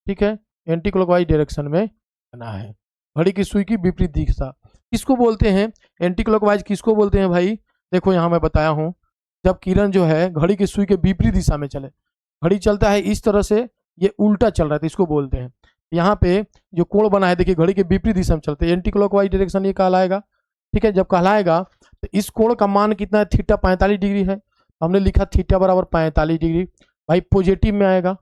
ठीक है, एंटी क्लॉकवाइज डायरेक्शन में बना है। घड़ी की सुई की विपरीत दिशा किसको बोलते हैं? एंटी क्लॉकवाइज किसको बोलते हैं भाई? देखो यहाँ मैं बताया हूँ, जब किरण जो है घड़ी की सुई के विपरीत दिशा में चले, घड़ी चलता है इस तरह से, ये उल्टा चल रहा है तो इसको बोलते हैं। यहाँ पे जो कोण बना है देखिए घड़ी के विपरीत दिशा में चलते हैं, एंटी क्लॉकवाइज डायरेक्शन ये कहलाएगा, ठीक है। जब कहलाएगा तो इस कोण का मान कितना है? थीटा 45 डिग्री है, हमने लिखा थीटा बराबर 45 डिग्री, भाई पॉजिटिव में आएगा।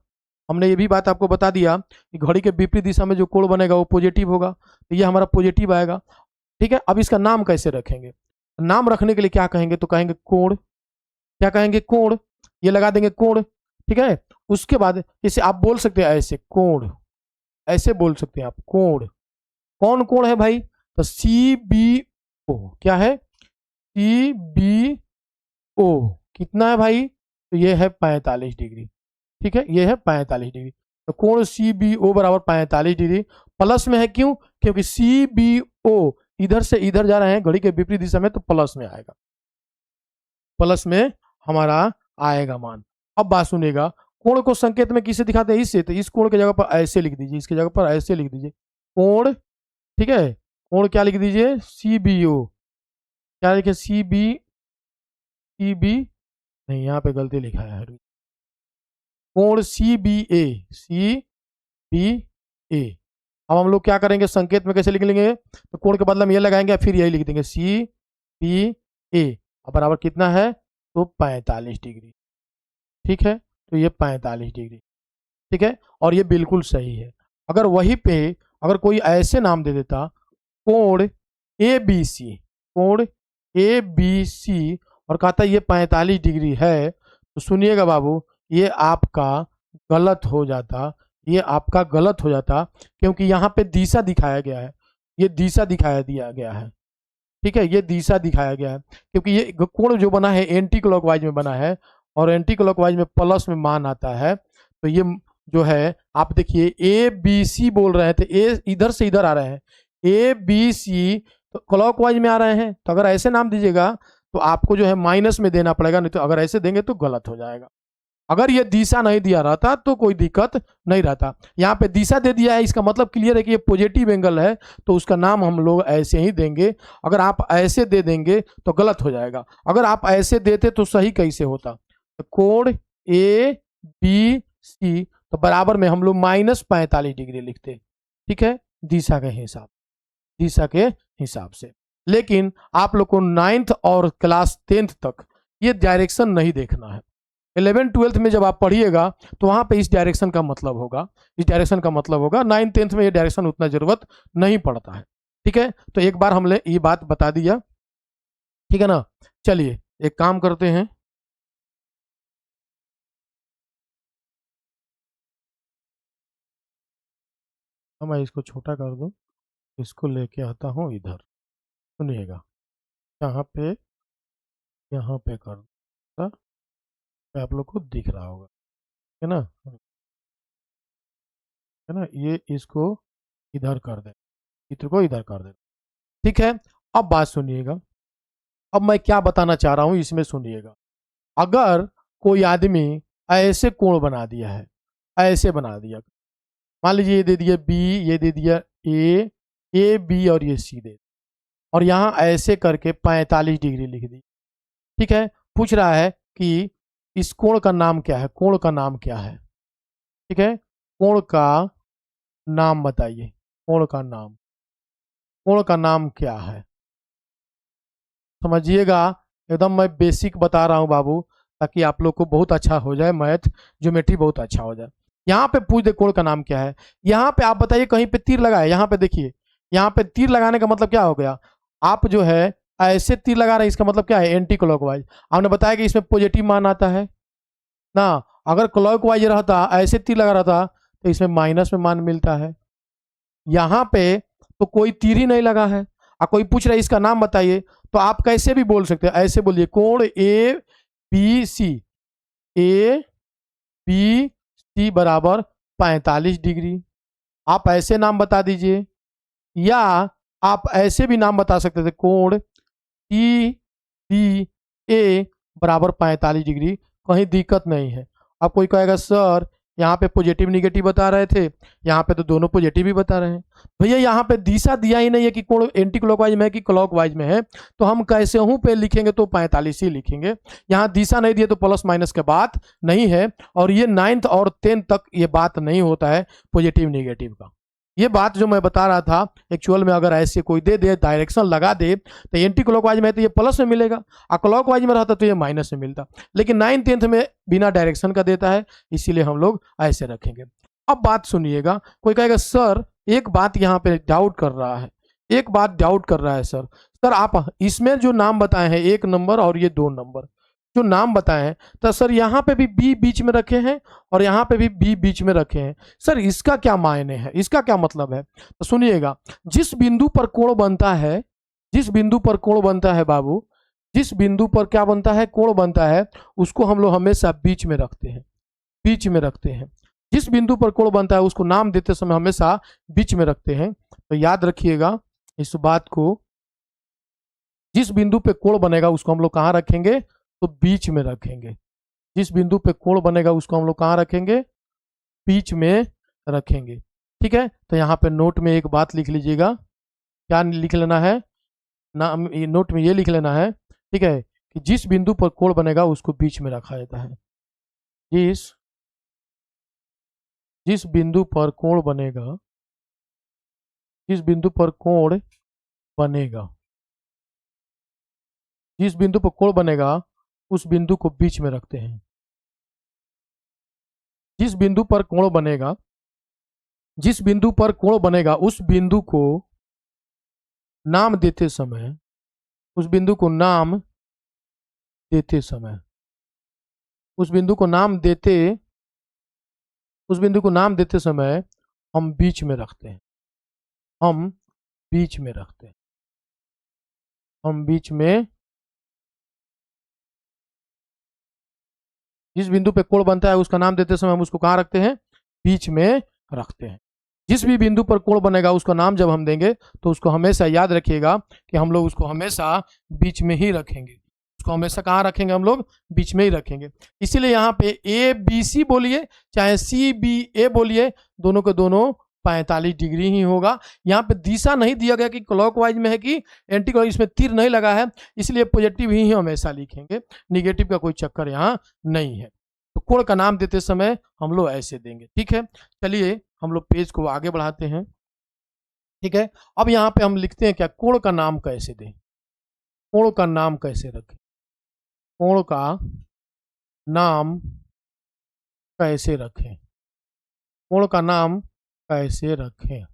हमने ये भी बात आपको बता दिया कि घड़ी के विपरीत दिशा में जो कोण बनेगा वो पॉजिटिव होगा, तो ये हमारा पॉजिटिव आएगा, ठीक है। अब इसका नाम कैसे रखेंगे? नाम रखने के लिए क्या कहेंगे? तो कहेंगे कोण, क्या कहेंगे? कोण, ये लगा देंगे कोण, ठीक है। उसके बाद जैसे आप बोल सकते हैं ऐसे कोण, ऐसे बोल सकते हैं आप कोण। कौन कोण है भाई? तो सी बी ओ, क्या है? सी बी ओ कितना है भाई? तो ये है 45 डिग्री, ठीक है, ये है 45 डिग्री। तो कोण सी बी ओ बराबर 45 डिग्री, प्लस में है, क्यों? क्योंकि सी बी ओ इधर से इधर जा रहे हैं घड़ी के विपरीत दिशा में, तो प्लस में आएगा, प्लस में हमारा आएगा मान। अब बात सुनिएगा, कोण को संकेत में किसे दिखाते हैं? इससे, तो इस कोण की जगह पर ऐसे लिख दीजिए, इसकी जगह पर ऐसे लिख दीजिए कोण, ठीक है। कोण क्या लिख दीजिए? सी बी ओ, क्या लिखे? सी बी नहीं, यहाँ पे गलती लिखा है, कोण सी बी ए, सी बी ए, अब हम लोग क्या करेंगे, संकेत में कैसे लिख लेंगे, तो कोण के बदले में ये लगाएंगे, फिर यही लिख देंगे सी पी ए बराबर कितना है, तो 45 डिग्री। ठीक है, तो ये 45 डिग्री। ठीक है, और ये बिल्कुल सही है। अगर वहीं पे अगर कोई ऐसे नाम दे देता, कोण ए बी सी, कोण ए बी सी, और कहता ये 45 डिग्री है, तो सुनिएगा बाबू, ये आपका गलत हो जाता, ये आपका गलत हो जाता, क्योंकि यहाँ पे दिशा दिखाया गया है, ये दिशा दिखाया दिया गया है। ठीक है, ये दिशा दिखाया गया है, क्योंकि ये कोण जो बना है एंटी क्लॉकवाइज में बना है, और एंटी क्लॉकवाइज में प्लस में मान आता है, तो ये जो है आप देखिए ए बी सी बोल रहे हैं, तो ए इधर से इधर आ रहे हैं, ए बी सी तो क्लॉकवाइज में आ रहे हैं, तो अगर ऐसे नाम दीजिएगा तो आपको जो है माइनस में देना पड़ेगा, नहीं तो अगर ऐसे देंगे तो गलत हो जाएगा। अगर ये दिशा नहीं दिया रहता तो कोई दिक्कत नहीं रहता, यहाँ पे दिशा दे दिया है, इसका मतलब क्लियर है कि ये पॉजिटिव एंगल है, तो उसका नाम हम लोग ऐसे ही देंगे। अगर आप ऐसे दे देंगे तो गलत हो जाएगा, अगर आप ऐसे देते तो सही कैसे होता, तो कोण ए बी सी तो बराबर में हम लोग -45 डिग्री लिखते। ठीक है, दिशा के हिसाब, दिशा के हिसाब से। लेकिन आप लोग को 9th और क्लास 10th तक ये डायरेक्शन नहीं देखना है। 11 12th में जब आप पढ़िएगा तो वहां पे इस डायरेक्शन का मतलब होगा, इस डायरेक्शन का मतलब होगा। 9 10th में ये डायरेक्शन उतना जरूरत नहीं पड़ता है। ठीक है, तो एक बार हमने ये बात बता दिया, ठीक है ना। चलिए एक काम करते हैं, मैं इसको छोटा कर दूं, इसको लेके आता हूं इधर, सुनिएगा, यहाँ पे कर दूंगा, आप लोग को दिख रहा होगा, है ना, है ना, ये इसको इधर कर दे, चित्र को इधर कर दे। ठीक है, अब बात सुनिएगा, अब मैं क्या बताना चाह रहा हूं इसमें सुनिएगा। अगर कोई आदमी ऐसे कोण बना दिया है, ऐसे बना दिया, मान लीजिए ये दे दिया बी, ये दे दिया ए बी और ये सी दे, और यहाँ ऐसे करके 45 डिग्री लिख दी। ठीक है, पूछ रहा है कि इस कोण का नाम क्या है, कोण का नाम क्या है। ठीक है, कोण का नाम बताइए, कोण का नाम, कोण का नाम क्या है, समझिएगा। एकदम मैं बेसिक बता रहा हूँ बाबू, ताकि आप लोग को बहुत अच्छा हो जाए, मैथ ज्योमेट्री बहुत अच्छा हो जाए। यहाँ पे पूछ दे कोण का नाम क्या है, यहाँ पे आप बताइए, कहीं पे तीर लगाए, यहाँ पे देखिए, यहाँ पे तीर लगाने का मतलब क्या हो गया, आप जो है ऐसे तीर लगा रहे हैं, इसका मतलब क्या है, एंटी क्लॉकवाइज। आपने बताया कि इसमें पॉजिटिव मान आता है ना, अगर क्लॉकवाइज रहता, ऐसे तीर लगा रहता, तो इसमें माइनस में मान मिलता है। यहाँ पे तो कोई तीर ही नहीं लगा है, और कोई पूछ रहा है इसका नाम बताइए, तो आप कैसे भी बोल सकते हैं, ऐसे बोलिए कोण A B C, A B C बराबर 45 डिग्री। आप ऐसे नाम बता दीजिए, या आप ऐसे भी नाम बता सकते थे, कोण टी बी ए बराबर 45 डिग्री, कहीं दिक्कत नहीं है। अब कोई कहेगा सर यहाँ पे पॉजिटिव निगेटिव बता रहे थे, यहाँ पे तो दोनों पॉजिटिव ही बता रहे हैं। भैया यहाँ पे दिशा दिया ही नहीं है कि कोण एंटी क्लॉकवाइज में है कि क्लॉकवाइज में है, तो हम कैसे हूँ पे लिखेंगे तो 45 ही लिखेंगे। यहाँ दिशा नहीं दिए तो प्लस माइनस के बात नहीं है, और ये 9th और 10th तक ये बात नहीं होता है पॉजिटिव निगेटिव का। ये बात जो मैं बता रहा था, एक्चुअल में अगर ऐसे कोई दे दे, डायरेक्शन लगा दे, तो एंटी क्लॉकवाइज में है तो ये प्लस में मिलेगा, और क्लॉकवाइज में रहता तो ये माइनस में मिलता। लेकिन 9 10th में बिना डायरेक्शन का देता है, इसीलिए हम लोग ऐसे रखेंगे। अब बात सुनिएगा, कोई कहेगा सर एक बात यहाँ पे डाउट कर रहा है, एक बात डाउट कर रहा है सर, सर आप इसमें जो नाम बताए हैं 1 नंबर और ये 2 नंबर जो नाम बताए हैं, तो सर यहाँ पे भी बी बीच में रखे हैं और यहाँ पे भी बी बीच में रखे हैं, सर इसका क्या मायने है, इसका क्या मतलब है। तो सुनिएगा, जिस बिंदु पर कोण बनता है, जिस बिंदु पर कोण बनता है बाबू, जिस बिंदु पर क्या बनता है, कोण बनता है, उसको हम लोग हमेशा बीच में रखते हैं, बीच में रखते हैं। जिस बिंदु पर कोण बनता है उसको नाम देते समय हमेशा बीच में रखते हैं। तो याद रखिएगा इस बात को, जिस बिंदु पे कोण बनेगा उसको हम लोग कहाँ रखेंगे, तो बीच में रखेंगे। जिस बिंदु पे कोण बनेगा उसको हम लोग कहाँ रखेंगे, बीच में रखेंगे। ठीक है, तो यहाँ पे नोट में एक बात लिख लीजिएगा, क्या लिख लेना है ना, नोट में ये लिख लेना है, ठीक है, कि जिस बिंदु पर कोण बनेगा उसको बीच में रखा जाता है। जिस जिस बिंदु पर कोण बनेगा जिस बिंदु पर कोण बनेगा, जिस बिंदु पर कोण बनेगा उस बिंदु को बीच में रखते हैं। जिस बिंदु पर कोण बनेगा, जिस बिंदु पर कोण बनेगा उस बिंदु को नाम देते समय, उस बिंदु को नाम देते समय, उस बिंदु को नाम देते, उस बिंदु को नाम देते समय हम बीच में रखते हैं, हम बीच में रखते हैं, हम बीच में, जिस बिंदु पे कोण बनता है उसका नाम देते समय हम उसको कहाँ रखते हैं, बीच में रखते हैं। जिस भी बिंदु पर कोण बनेगा उसका नाम जब हम देंगे तो उसको हमेशा याद रखिएगा कि हम लोग उसको हमेशा बीच में ही रखेंगे, उसको हमेशा कहाँ रखेंगे, हम लोग बीच में ही रखेंगे। इसीलिए यहाँ पे ए बी सी बोलिए चाहे सी बी ए बोलिए, दोनों के दोनों 45 डिग्री ही होगा। यहाँ पे दिशा नहीं दिया गया कि क्लॉकवाइज में है कि एंटी क्लॉक, इसमें तीर नहीं लगा है, इसलिए पॉजिटिव ही हमेशा लिखेंगे, निगेटिव का कोई चक्कर यहाँ नहीं है। तो कोण का नाम देते समय हम लोग ऐसे देंगे। ठीक है, चलिए हम लोग पेज को आगे बढ़ाते हैं। ठीक है, अब यहाँ पे हम लिखते हैं क्या, कोण का नाम कैसे दें, कोण का नाम कैसे रखें, कोण का नाम कैसे रखें, कोण का नाम कैसे रखें,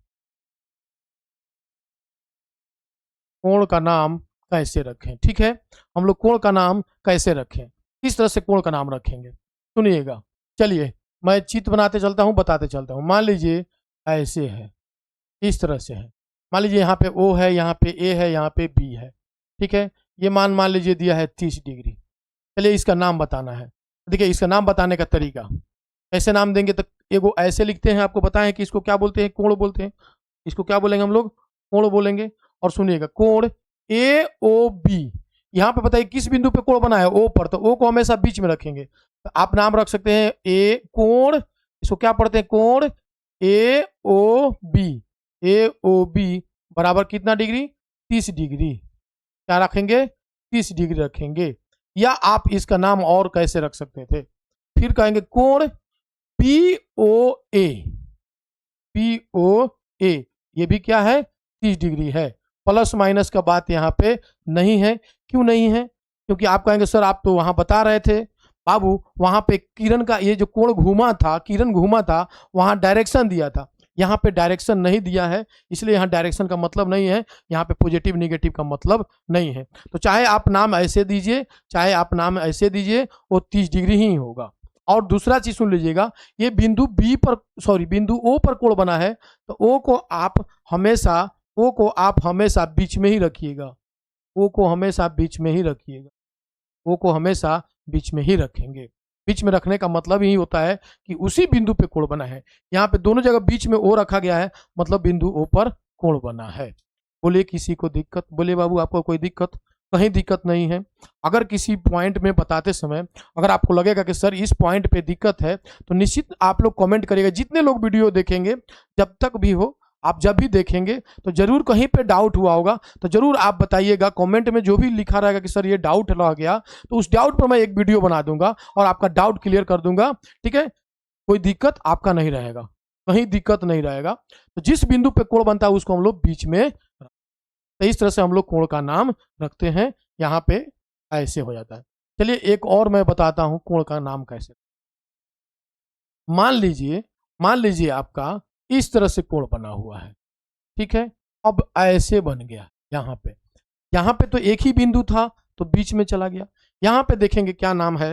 कोण का नाम कैसे रखें। ठीक है, हम लोग कोण का नाम कैसे रखें, किस तरह से कोण का नाम रखेंगे सुनिएगा। चलिए मैं चित्र बनाते चलता हूँ, बताते चलता हूँ। मान लीजिए ऐसे है, इस तरह से है, मान लीजिए यहाँ पे O है, यहाँ पे A है, यहाँ पे B है। ठीक है, ये मान लीजिए दिया है 30 डिग्री। चलिए इसका नाम बताना है। देखिए इसका नाम बताने का तरीका कैसे नाम देंगे, तो एगो ऐसे लिखते हैं, आपको बताएं कि इसको क्या बोलते हैं, कोण बोलते हैं। इसको क्या बोलेंगे हम लोग, कोण बोलेंगे। और सुनिएगा कोण AOB, यहाँ पे बताइए किस बिंदु पे कोण बना है, O पर, तो O को हमेशा बीच में रखेंगे। तो आप नाम रख सकते हैं ए कोण, इसको क्या पढ़ते हैं, कोण AOB, AOB बराबर कितना डिग्री, 30 डिग्री। क्या रखेंगे, 30 डिग्री रखेंगे। या आप इसका नाम और कैसे रख सकते थे, फिर कहेंगे कोण POA, POA ये भी क्या है, 30 डिग्री है। प्लस माइनस का बात यहाँ पे नहीं है। क्यों नहीं है, क्योंकि आप कहेंगे सर आप तो वहां बता रहे थे बाबू, वहां पे किरण का ये जो कोण घूमा था, किरण घूमा था, वहां डायरेक्शन दिया था, यहाँ पे डायरेक्शन नहीं दिया है, इसलिए यहाँ डायरेक्शन का मतलब नहीं है, यहाँ पे पॉजिटिव निगेटिव का मतलब नहीं है। तो चाहे आप नाम ऐसे दीजिए, चाहे आप नाम ऐसे दीजिए, वो 30 डिग्री ही होगा। और दूसरा चीज सुन लीजिएगा, ये बिंदु बी पर, सॉरी बिंदु ओ पर कोण बना है, तो ओ को आप हमेशा, ओ को आप हमेशा बीच में ही रखिएगा, ओ को हमेशा बीच में ही रखिएगा, ओ को हमेशा बीच में ही रखेंगे। बीच में रखने का मतलब यही होता है कि उसी बिंदु पे कोण बना है। यहाँ पे दोनों जगह बीच में ओ रखा गया है, मतलब बिंदु ओ पर कोण बना है। बोले किसी को दिक्कत, बोले बाबू आपको कोई दिक्कत, कहीं दिक्कत नहीं है। अगर किसी पॉइंट में बताते समय अगर आपको लगेगा कि सर इस पॉइंट पे दिक्कत है, तो निश्चित आप लोग कमेंट करिएगा। जितने लोग वीडियो देखेंगे, जब तक भी हो, आप जब भी देखेंगे तो जरूर कहीं पे डाउट हुआ होगा तो जरूर आप बताइएगा। कमेंट में जो भी लिखा रहेगा कि सर ये डाउट रह गया, तो उस डाउट पर मैं एक वीडियो बना दूंगा और आपका डाउट क्लियर कर दूंगा। ठीक है, कोई दिक्कत आपका नहीं रहेगा, कहीं दिक्कत नहीं रहेगा। तो जिस बिंदु पे कोण बनता है उसको हम लोग बीच में, तो इस तरह से हम लोग कोण का नाम रखते हैं। यहाँ पे ऐसे हो जाता है। चलिए एक और मैं बताता हूं कोण का नाम कैसे। मान लीजिए आपका इस तरह से कोण बना हुआ है। ठीक है, अब ऐसे बन गया। यहाँ पे तो एक ही बिंदु था तो बीच में चला गया। यहाँ पे देखेंगे क्या नाम है,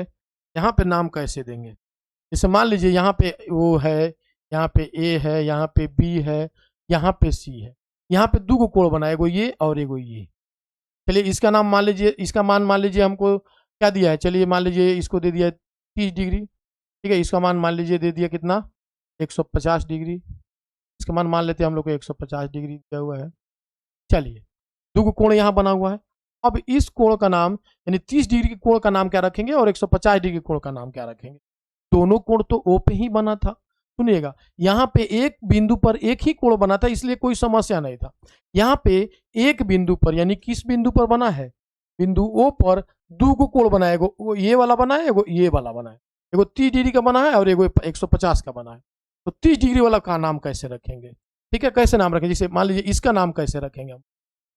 यहाँ पे नाम कैसे देंगे। जैसे मान लीजिए यहाँ पे O है, यहाँ पे A है, यहाँ पे B है, यहाँ पे C है। यहाँ पे दो कोण बना, एगो ये और एगो ये। चलिए इसका नाम मान लीजिए, इसका मान मान लीजिए हमको क्या दिया है, चलिए मान लीजिए इसको दे दिया 30 डिग्री। ठीक है, इसका मान मान लीजिए दे दिया कितना, 150 डिग्री। इसका मान मान लेते हैं हम लोग को 150 डिग्री दिया हुआ है। चलिए दो कोण यहाँ बना हुआ है। अब इस कोण का नाम, यानी 30 डिग्री के कोण का नाम क्या रखेंगे और 150 डिग्री कोण का नाम क्या रखेंगे। दोनों कोण तो O पे ही बना था। सुनिएगा, यहाँ पे एक बिंदु पर एक ही कोण बना था, इसलिए कोई समस्या नहीं था। यहाँ पे एक बिंदु पर, यानी किस बिंदु पर बना है, बिंदु O पर दो कोण बना है, एगो ये वाला बना है, एगो ये वाला बना है। एगो 30 डिग्री का बना है और एगो 150 का बना है। तो 30 डिग्री वाला का नाम कैसे रखेंगे, ठीक है, कैसे नाम रखें, जैसे मान लीजिए इसका नाम कैसे रखेंगे हम,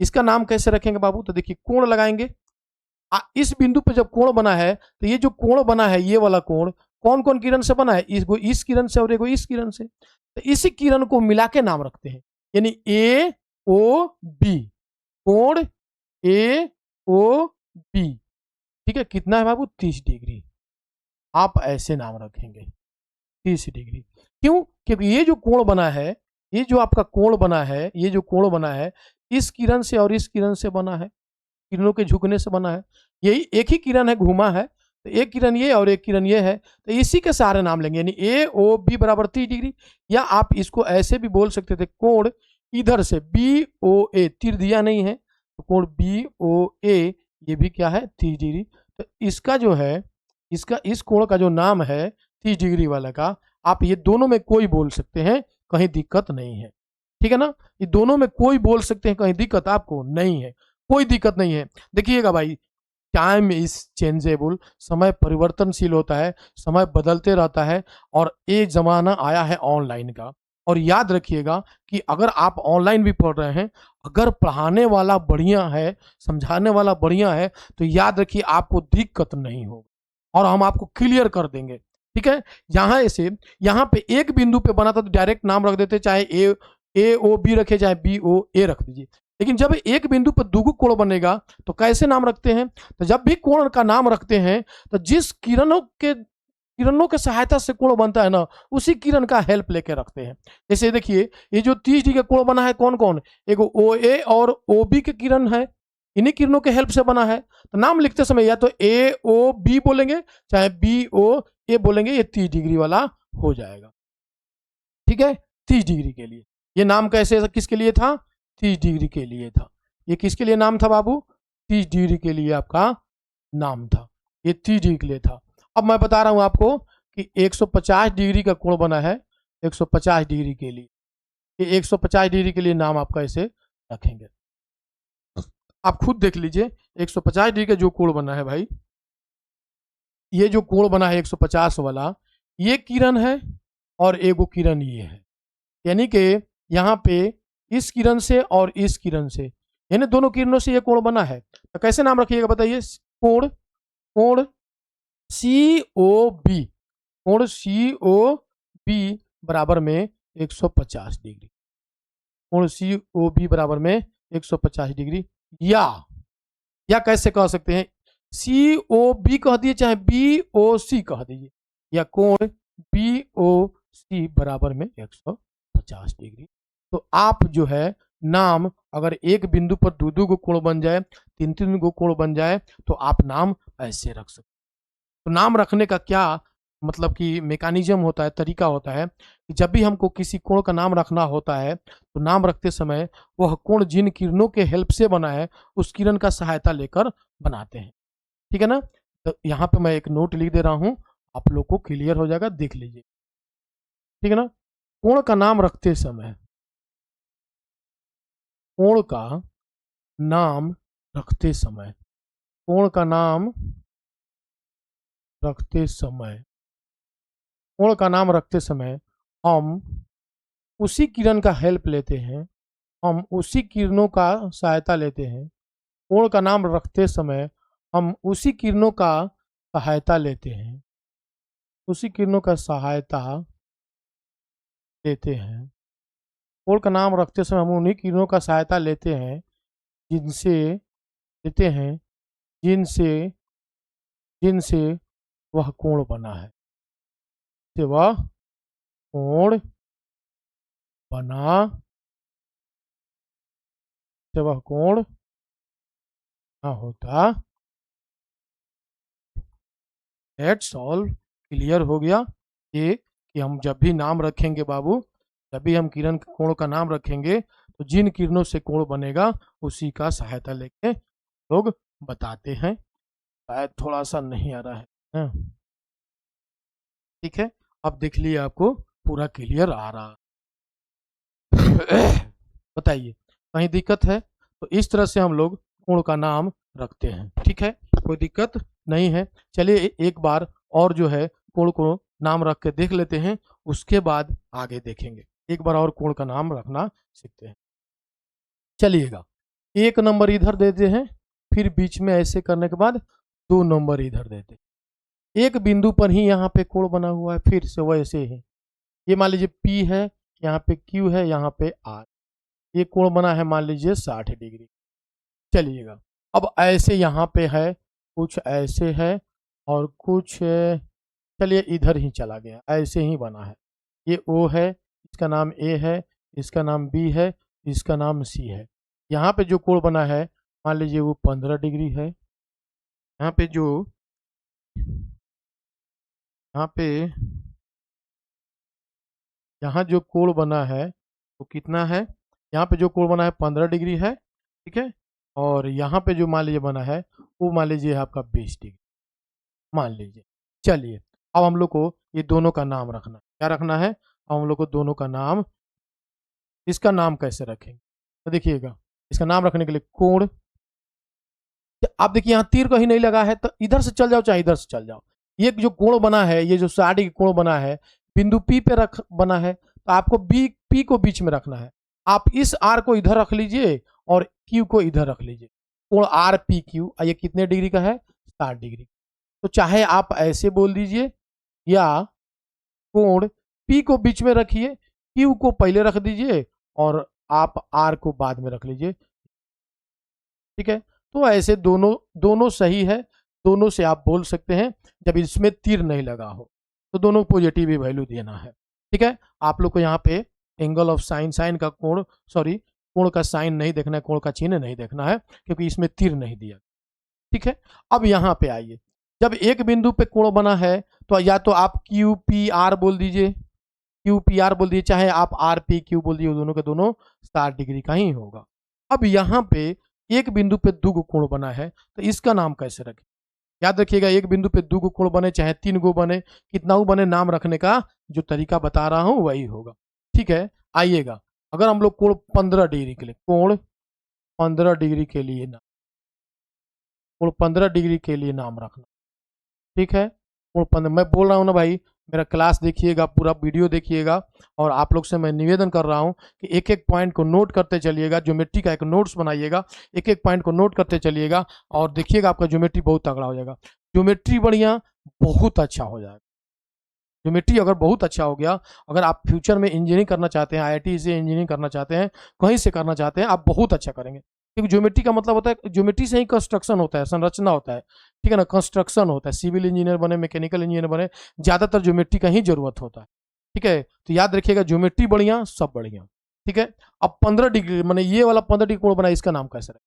इसका नाम कैसे रखेंगे बाबू, तो देखिए कोण लगाएंगे। इस बिंदु पे जब कोण बना है तो ये जो कोण बना है ये वाला कोण कौन कौन किरण से बना है, इसको इस किरण से और एगो इस किरण से, तो इसी किरण को मिला के नाम रखते हैं, यानी ए ओ बी, कोण ए ओ बी। ठीक है, कितना है बाबू, 30 डिग्री। आप ऐसे नाम रखेंगे 30 डिग्री। क्यों, क्योंकि ये जो कोण बना है, ये जो आपका कोण बना है, ये जो कोण बना है इस किरण से और इस किरण से बना है, किरणों के झुकने से बना है। यही एक ही किरण है, घुमा है, तो एक किरण ये और एक किरण ये है, तो इसी के सारे नाम लेंगे, यानी ए ओ बी बराबर 30 डिग्री। या आप इसको ऐसे भी बोल सकते थे, कोण इधर से बी ओ ए, तीर दिया नहीं है तो कोण बी ओ ए ये भी क्या है 30 डिग्री। तो इसका जो है, इसका इस कोण का जो नाम है 30 डिग्री वाला का, आप ये दोनों में कोई बोल सकते हैं, कहीं दिक्कत नहीं है। ठीक है ना, ये दोनों में कोई बोल सकते हैं, कहीं दिक्कत आपको नहीं है, कोई दिक्कत नहीं है। देखिएगा भाई, टाइम इज चेंजेबल, समय परिवर्तनशील होता है, समय बदलते रहता है, और एक जमाना आया है ऑनलाइन का। और याद रखिएगा कि अगर आप ऑनलाइन भी पढ़ रहे हैं, अगर पढ़ाने वाला बढ़िया है, समझाने वाला बढ़िया है, तो याद रखिए आपको दिक्कत नहीं होगी और हम आपको क्लियर कर देंगे। ठीक है, यहाँ से यहाँ पे एक बिंदु पे बना था तो डायरेक्ट नाम रख देते, चाहे ए ओ बी रखे, चाहे बी ओ ए रख दीजिए। लेकिन जब एक बिंदु पर दुगु कोण बनेगा तो कैसे नाम रखते हैं, तो जब भी कोण का नाम रखते हैं तो जिस किरणों के सहायता से कोण बनता है ना, उसी किरण का हेल्प लेके रखते हैं। जैसे देखिए, ये जो 30 डिग्री का कोण बना है, कौन कौन, एक ओ ए और ओ बी के किरण है, इन्हीं किरणों के हेल्प से बना है। तो नाम लिखते समय या तो ए ओ बी बोलेंगे, चाहे बी ओ ए बोलेंगे, ये 30 डिग्री वाला हो जाएगा। ठीक है, 30 डिग्री के लिए ये नाम कैसे, किसके लिए था, 30 डिग्री के लिए था। ये किसके लिए नाम था बाबू, 30 डिग्री के लिए आपका नाम था, ये 30 डिग्री के लिए था। अब मैं बता रहा हूं आपको कि 150 डिग्री का कोण बना है, 150 डिग्री के लिए, ये 150 डिग्री के लिए नाम आपका ऐसे रखेंगे। आप खुद देख लीजिए, 150 डिग्री का जो कोण बना है भाई, ये जो कोण बना है 150 वाला, ये किरण है और एगो किरण ये है, यानी कि यहाँ पे इस किरण से और इस किरण से, यानी दोनों किरणों से ये कोण बना है। तो कैसे नाम रखिएगा बताइए, कोण कोण सी ओ बी, कोण सी ओ बी बराबर में 150 डिग्री, कोण सी ओ बी बराबर में 150 डिग्री। या कैसे कह सकते हैं, सी ओ बी कह दिए, चाहे बी ओ सी कह दीजिए, या कोण बी ओ सी बराबर में 150 डिग्री। तो आप जो है नाम, अगर एक बिंदु पर दो दो गो कोण बन जाए, तीन तीन गो कोण बन जाए, तो आप नाम ऐसे रख सकते। तो नाम रखने का क्या मतलब कि मैकेनिज्म होता है, तरीका होता है कि जब भी हमको किसी कोण का नाम रखना होता है तो नाम रखते समय वह कोण जिन किरणों के हेल्प से बना है उस किरण का सहायता लेकर बनाते हैं। ठीक है ना, तो यहाँ पे मैं एक नोट लिख दे रहा हूँ, आप लोग को क्लियर हो जाएगा, देख लीजिए। ठीक है ना, कोण का नाम रखते समय, कोण का नाम रखते समय, कोण का नाम रखते समय, कोण का नाम रखते समय हम उसी किरण का हेल्प लेते हैं, हम उसी किरणों का सहायता लेते हैं। कोण का नाम रखते समय हम उसी किरणों का सहायता लेते हैं, उसी किरणों का सहायता लेते हैं। कोण का नाम रखते समय हम उन्हीं किरणों का सहायता लेते हैं जिनसे लेते हैं जिनसे जिनसे वह कोण बना है, से वह कोण बना, से वह कोण ना होता। दैट्स ऑल, क्लियर हो गया ये, कि हम जब भी नाम रखेंगे बाबू, जब भी हम किरण कोण का नाम रखेंगे तो जिन किरणों से कोण बनेगा उसी का सहायता लेके लोग बताते हैं। शायद थोड़ा सा नहीं आ रहा है, ठीक है, अब देख लिए आपको पूरा क्लियर आ रहा। बताइए कहीं दिक्कत है, तो इस तरह से हम लोग कोण का नाम रखते हैं। ठीक है, कोई दिक्कत नहीं है। चलिए एक बार और जो है कोण को नाम रख के देख लेते हैं, उसके बाद आगे देखेंगे। एक बार और कोण का नाम रखना सीखते हैं। चलिएगा, 1 नंबर इधर देते हैं, फिर बीच में ऐसे करने के बाद 2 नंबर इधर देते हैं। एक बिंदु पर ही यहाँ पे कोण बना हुआ है, फिर से वैसे ही ये मान लीजिए P है, यहाँ पे Q है, यहाँ पे R, ये कोण बना है मान लीजिए 60 डिग्री। चलिएगा, अब ऐसे यहाँ पे है, कुछ ऐसे है और कुछ चलिए इधर ही चला गया, ऐसे ही बना है। ये O है, इसका नाम A है, इसका नाम B है, इसका नाम C है। यहाँ पे जो कोण बना है मान लीजिए वो 15 डिग्री है। यहाँ पे जो यहाँ जो कोण बना है वो कितना है, यहाँ पे जो कोण बना है 15 डिग्री है, ठीक है। और यहाँ पे जो मान लीजिए बना है वो मान लीजिए आपका 20 डिग्री मान लीजिए। चलिए, अब हम लोग को ये दोनों का नाम रखना है। क्या रखना है? अब हम लोग को दोनों का नाम, इसका नाम कैसे रखेंगे तो देखिएगा, इसका नाम रखने के लिए कोण, आप देखिए यहाँ तीर कहीं नहीं लगा है, तो इधर से चल जाओ चाहे इधर से चल जाओ। ये जो कोण बना है, ये जो 60 डिग्री कोण बना है, बिंदु P पे रख बना है, तो आपको P को बीच में रखना है। आप इस R को इधर रख लीजिए और Q को इधर रख लीजिए। कोण RPQ ये कितने डिग्री का है? 60 डिग्री। तो चाहे आप ऐसे बोल दीजिए या कोण P को बीच में रखिए, Q को पहले रख दीजिए और आप R को बाद में रख लीजिए, ठीक है। तो ऐसे दोनों सही है, दोनों से आप बोल सकते हैं जब इसमें तीर नहीं लगा हो, तो दोनों पॉजिटिव ही वैल्यू देना है, ठीक है। आप लोग को यहाँ पे एंगल ऑफ साइन का कोण, सॉरी कोण का साइन नहीं देखना है, कोण का चिन्ह नहीं देखना है, क्योंकि इसमें तीर नहीं दिया, ठीक है। अब यहाँ पे आइए, जब एक बिंदु पे कोण बना है तो या तो आप QPR बोल दीजिए, QPR बोल दीजिए, चाहे आप RPQ बोल दीजिए, दोनों के दोनों 60 डिग्री का ही होगा। अब यहाँ पे एक बिंदु पे दो गो कोण बना है, तो इसका नाम कैसे रखें? याद रखिएगा, एक बिंदु पे दो गो कोण बने चाहे 3 गो बने, कितना वो बने, नाम रखने का जो तरीका बता रहा हूं वही होगा, ठीक है। आइएगा, अगर हम लोग कोण 15 डिग्री के लिए, कोण 15 डिग्री के लिए नाम, कोण 15 डिग्री के लिए नाम रखना, ठीक है। कोण 15, मैं बोल रहा हूँ ना भाई, मेरा क्लास देखिएगा, पूरा वीडियो देखिएगा, और आप लोग से मैं निवेदन कर रहा हूँ कि एक एक पॉइंट को नोट करते चलिएगा, ज्योमेट्री का एक नोट्स बनाइएगा, एक एक पॉइंट को नोट करते चलिएगा, और देखिएगा आपका ज्योमेट्री बहुत तगड़ा हो जाएगा। ज्योमेट्री बढ़िया, बहुत अच्छा हो जाएगा। ज्योमेट्री अगर बहुत अच्छा हो गया, अगर आप फ्यूचर में इंजीनियरिंग करना चाहते हैं, IIT से इंजीनियरिंग करना चाहते हैं, कहीं से करना चाहते हैं, आप बहुत अच्छा करेंगे, क्योंकि ज्योमेट्री का मतलब होता है, ज्योमेट्री से ही कंस्ट्रक्शन होता है, संरचना होता है, ठीक है ना, कंस्ट्रक्शन होता है, सिविल इंजीनियर बने, मैकेनिकल इंजीनियर बने, ज्यादातर ज्योमेट्री का ही जरूरत होता है, ठीक है। तो याद रखिएगा, ज्योमेट्री बढ़िया, सब बढ़िया, ठीक है। अब 15 डिग्री मैंने ये वाला 15 डिग्री कोण बना, इसका नाम कैसे रखें?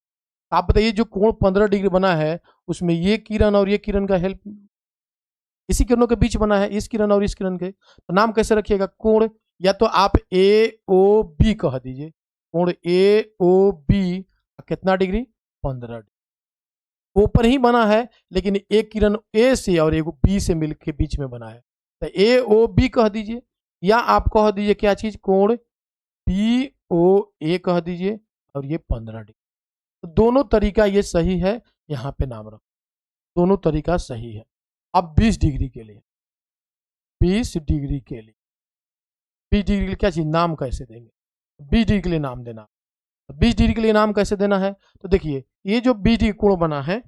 आप बताइए, जो कोण 15 डिग्री बना है उसमें ये किरण और ये किरण का हेल्प, इसी किरणों के बीच बना है, इस किरण और इस किरण के, तो नाम कैसे रखिएगा? कोण, या तो आप AOB कह दीजिए, कोण AOB कितना डिग्री? 15 डिग्री। ऊपर ही बना है, लेकिन एक किरण A से और एक B से मिलकर बीच में बना है, तो AOB कह दीजिए, या आप कह दीजिए क्या चीज, कोण BOA कह दीजिए, और ये 15 डिग्री। तो दोनों तरीका ये सही है, यहाँ पे नाम रखो, दोनों तरीका सही है। अब 20 डिग्री के लिए, 20 डिग्री के लिए, 20 डिग्री के लिए क्या चीज, नाम कैसे देंगे? 20 डिग्री के लिए नाम देना, 20 डिग्री के लिए नाम कैसे देना है? तो देखिए, ये जो 20 डिग्री कोण बना है,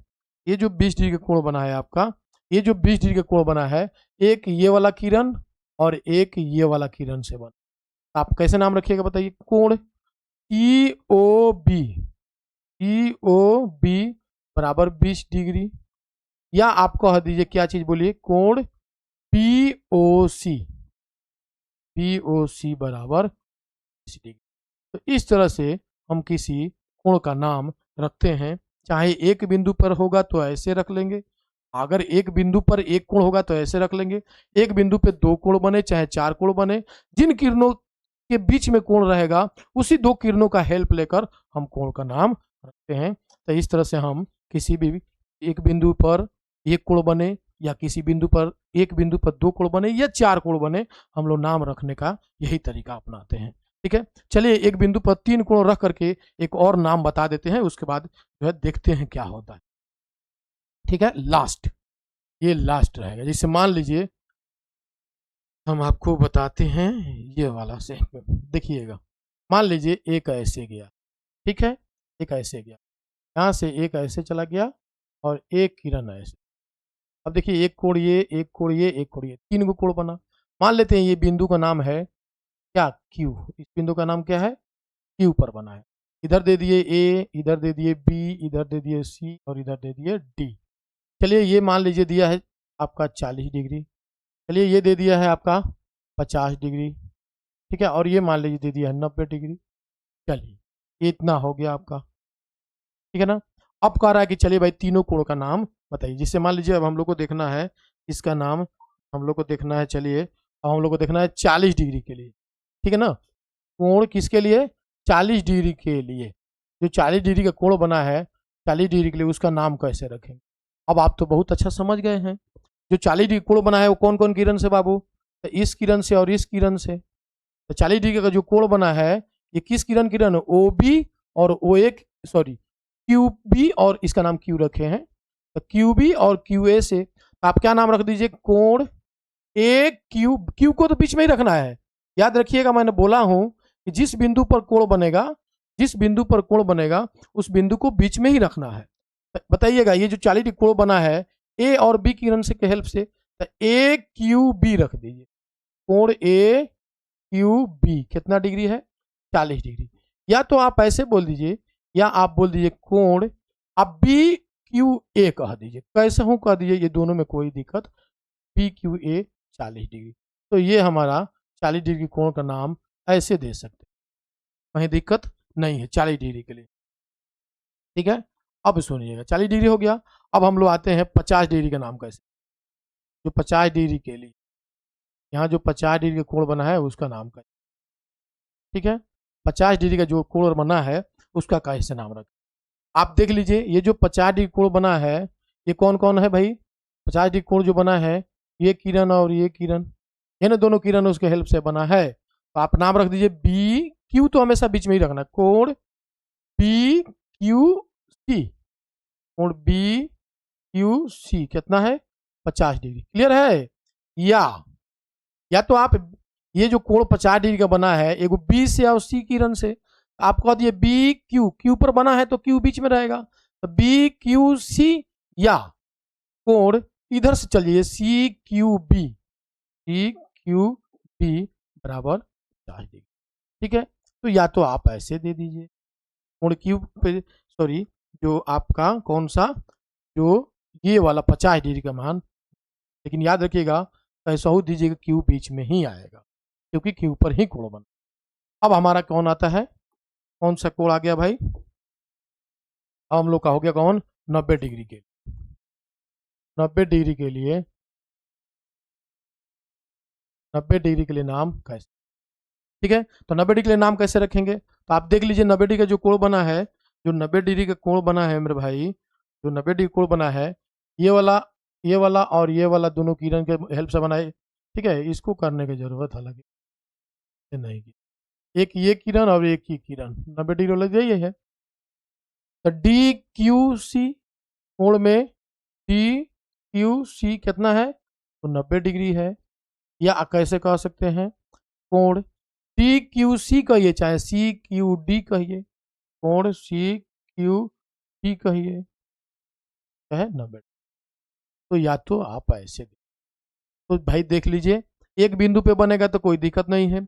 ये जो 20 डिग्री का कोण बना है आपका, ये जो 20 डिग्री का कोण बना है, एक ये वाला किरण और एक ये वाला किरण से बना, आप कैसे नाम रखिएगा बताइए? कोण EOB, EOB बराबर 20 डिग्री, या आप कह दीजिए क्या चीज बोलिए, कोण POC, POC बराबर 20 डिग्री। तो इस तरह से हम किसी कोण का नाम रखते हैं, चाहे एक बिंदु पर होगा तो ऐसे रख लेंगे, अगर एक बिंदु पर एक कोण होगा तो ऐसे रख लेंगे, एक बिंदु पे दो कोण बने चाहे चार कोण बने, जिन किरणों के बीच में कोण रहेगा उसी दो किरणों का हेल्प लेकर हम कोण का नाम रखते हैं। तो इस तरह से हम किसी भी एक बिंदु पर एक कोण बने, या किसी बिंदु पर एक बिंदु पर दो कोण बने या चार कोण बने, हम लोग नाम रखने का यही तरीका अपनाते हैं, ठीक है। चलिए, एक बिंदु पर 3 कोण रख करके एक और नाम बता देते हैं, उसके बाद जो है देखते हैं क्या होता है, ठीक है। लास्ट, ये लास्ट रहेगा, जैसे मान लीजिए हम आपको बताते हैं ये वाला से। देखिएगा, मान लीजिए एक ऐसे गया, ठीक है, एक ऐसे गया, यहाँ से एक ऐसे चला गया और एक किरण ऐसे। अब देखिए एक कोण ये, एक कोण ये, एक कोण ये, 3 गो कोण बना। मान लेते हैं ये बिंदु का नाम है क्या, क्यू। इस बिंदु का नाम क्या है, क्यू पर बना है। इधर दे दिए ए, इधर दे दिए बी, इधर दे दिए सी और इधर दे दिए डी। चलिए ये मान लीजिए दिया है आपका 40 डिग्री। चलिए ये दे दिया है आपका 50 डिग्री, ठीक है, और ये मान लीजिए दे दिया है 90 डिग्री। चलिए ये इतना हो गया आपका, ठीक है ना। अब कह रहा है कि चलिए भाई तीनों कोण का नाम बताइए। जिससे मान लीजिए अब हम लोग को देखना है इसका नाम, हम लोग को देखना है, चलिए अब हम लोग को देखना है 40 डिग्री के लिए, ठीक है ना। कोण किसके लिए, 40 डिग्री के लिए। जो 40 डिग्री का कोण बना है 40 डिग्री के लिए, उसका नाम कैसे रखेंगे। अब आप तो बहुत अच्छा समझ गए हैं। जो 40 डिग्री कोण बना है वो कौन कौन किरण से बाबू, तो इस किरण से और इस किरण से। तो 40 डिग्री का जो कोण बना है ये किस किरण किरण, ओ बी और ओ एक, सॉरी क्यू बी, और इसका नाम क्यू रखे हैं, तो क्यू बी और क्यू ए से। तो आप क्या नाम रख दीजिए, कोण ए क्यू। क्यू को तो बीच में ही रखना है, याद रखिएगा मैंने बोला हूं कि जिस बिंदु पर कोण बनेगा, जिस बिंदु पर कोण बनेगा उस बिंदु को बीच में ही रखना है। बताइएगा ये जो 40 डिग्री कोण बना है ए और बी किरण से के हेल्प से, तो ए क्यू बी रख दीजिए। कोण ए क्यू बी कितना डिग्री है, 40 डिग्री। या तो आप ऐसे बोल दीजिए, या आप बोल दीजिए कोण, अब बी क्यू ए कह दीजिए, कैसे हूं कह दीजिए, ये दोनों में कोई दिक्कत, बी क्यू ए 40 डिग्री। तो ये हमारा 40 डिग्री कोण का नाम ऐसे दे सकते, कहीं दिक्कत नहीं है 40 डिग्री के लिए, ठीक है। अब सुनिएगा 40 डिग्री हो गया। अब हम लोग आते हैं 50 डिग्री का नाम कैसे। जो 50 डिग्री के लिए, यहाँ जो 50 डिग्री का कोण बना है उसका नाम कैसे, ठीक है। 50 डिग्री का जो कोण बना है उसका कैसे नाम रखें। आप देख लीजिए ये जो 50 डिग्री कोण बना है ये कौन कौन है भाई, 50 डिग्री कोण जो बना है ये किरण और ये किरण, ये ना दोनों किरण उसके हेल्प से बना है। तो आप नाम रख दीजिए बी क्यू, तो हमेशा बीच में ही रखना, कोण बी क्यू सी, कोण बी क्यू सी कितना है 50 डिग्री, क्लियर है। या तो आप ये जो कोण 50 डिग्री का बना है एगो बी से और सी किरण से, आप कह दिए बी क्यू, क्यू पर बना है तो क्यू बीच में रहेगा, तो बी क्यू सी। या कोण इधर से चलिए C Q B, C Q B बराबर 50 डिग्री, ठीक है। तो या तो आप ऐसे दे दीजिए कोण क्यू पे, सॉरी जो आपका कौन सा, जो ये वाला 50 डिग्री का मान, लेकिन याद रखिएगा ऐसा हो दीजिएगा क्यू बीच में ही आएगा, क्योंकि क्यू पर ही कोण बना। अब हमारा कौन आता है, कौन सा कोण आ गया भाई, अब हम लोग का हो गया कौन, 90 डिग्री के, 90 डिग्री के लिए, 90 डिग्री के लिए नाम कैसे, ठीक है। तो 90 डिग्री के लिए नाम कैसे रखेंगे, तो आप देख लीजिए 90 डिग्री का जो कोण बना है, जो 90 डिग्री का कोण बना है मेरे भाई, जो 90 डिग्री कोण बना है ये वाला और ये वाला दोनों किरण के हेल्प से बनाए, ठीक है। इसको करने की जरूरत हालांकि नहीं की, एक ये किरण और एक ही किरण 90 डिग्री वाला यही है। तो डी क्यू सी, कोण में डी क्यू सी कितना है, तो 90 डिग्री है। या कैसे कह सकते हैं, कोण डी क्यू सी कहिए चाहे सी क्यू डी कहिए, कोण सी क्यू डी कहिए, है 90। तो या तो आप ऐसे, तो भाई देख लीजिए एक बिंदु पे बनेगा तो कोई दिक्कत नहीं है,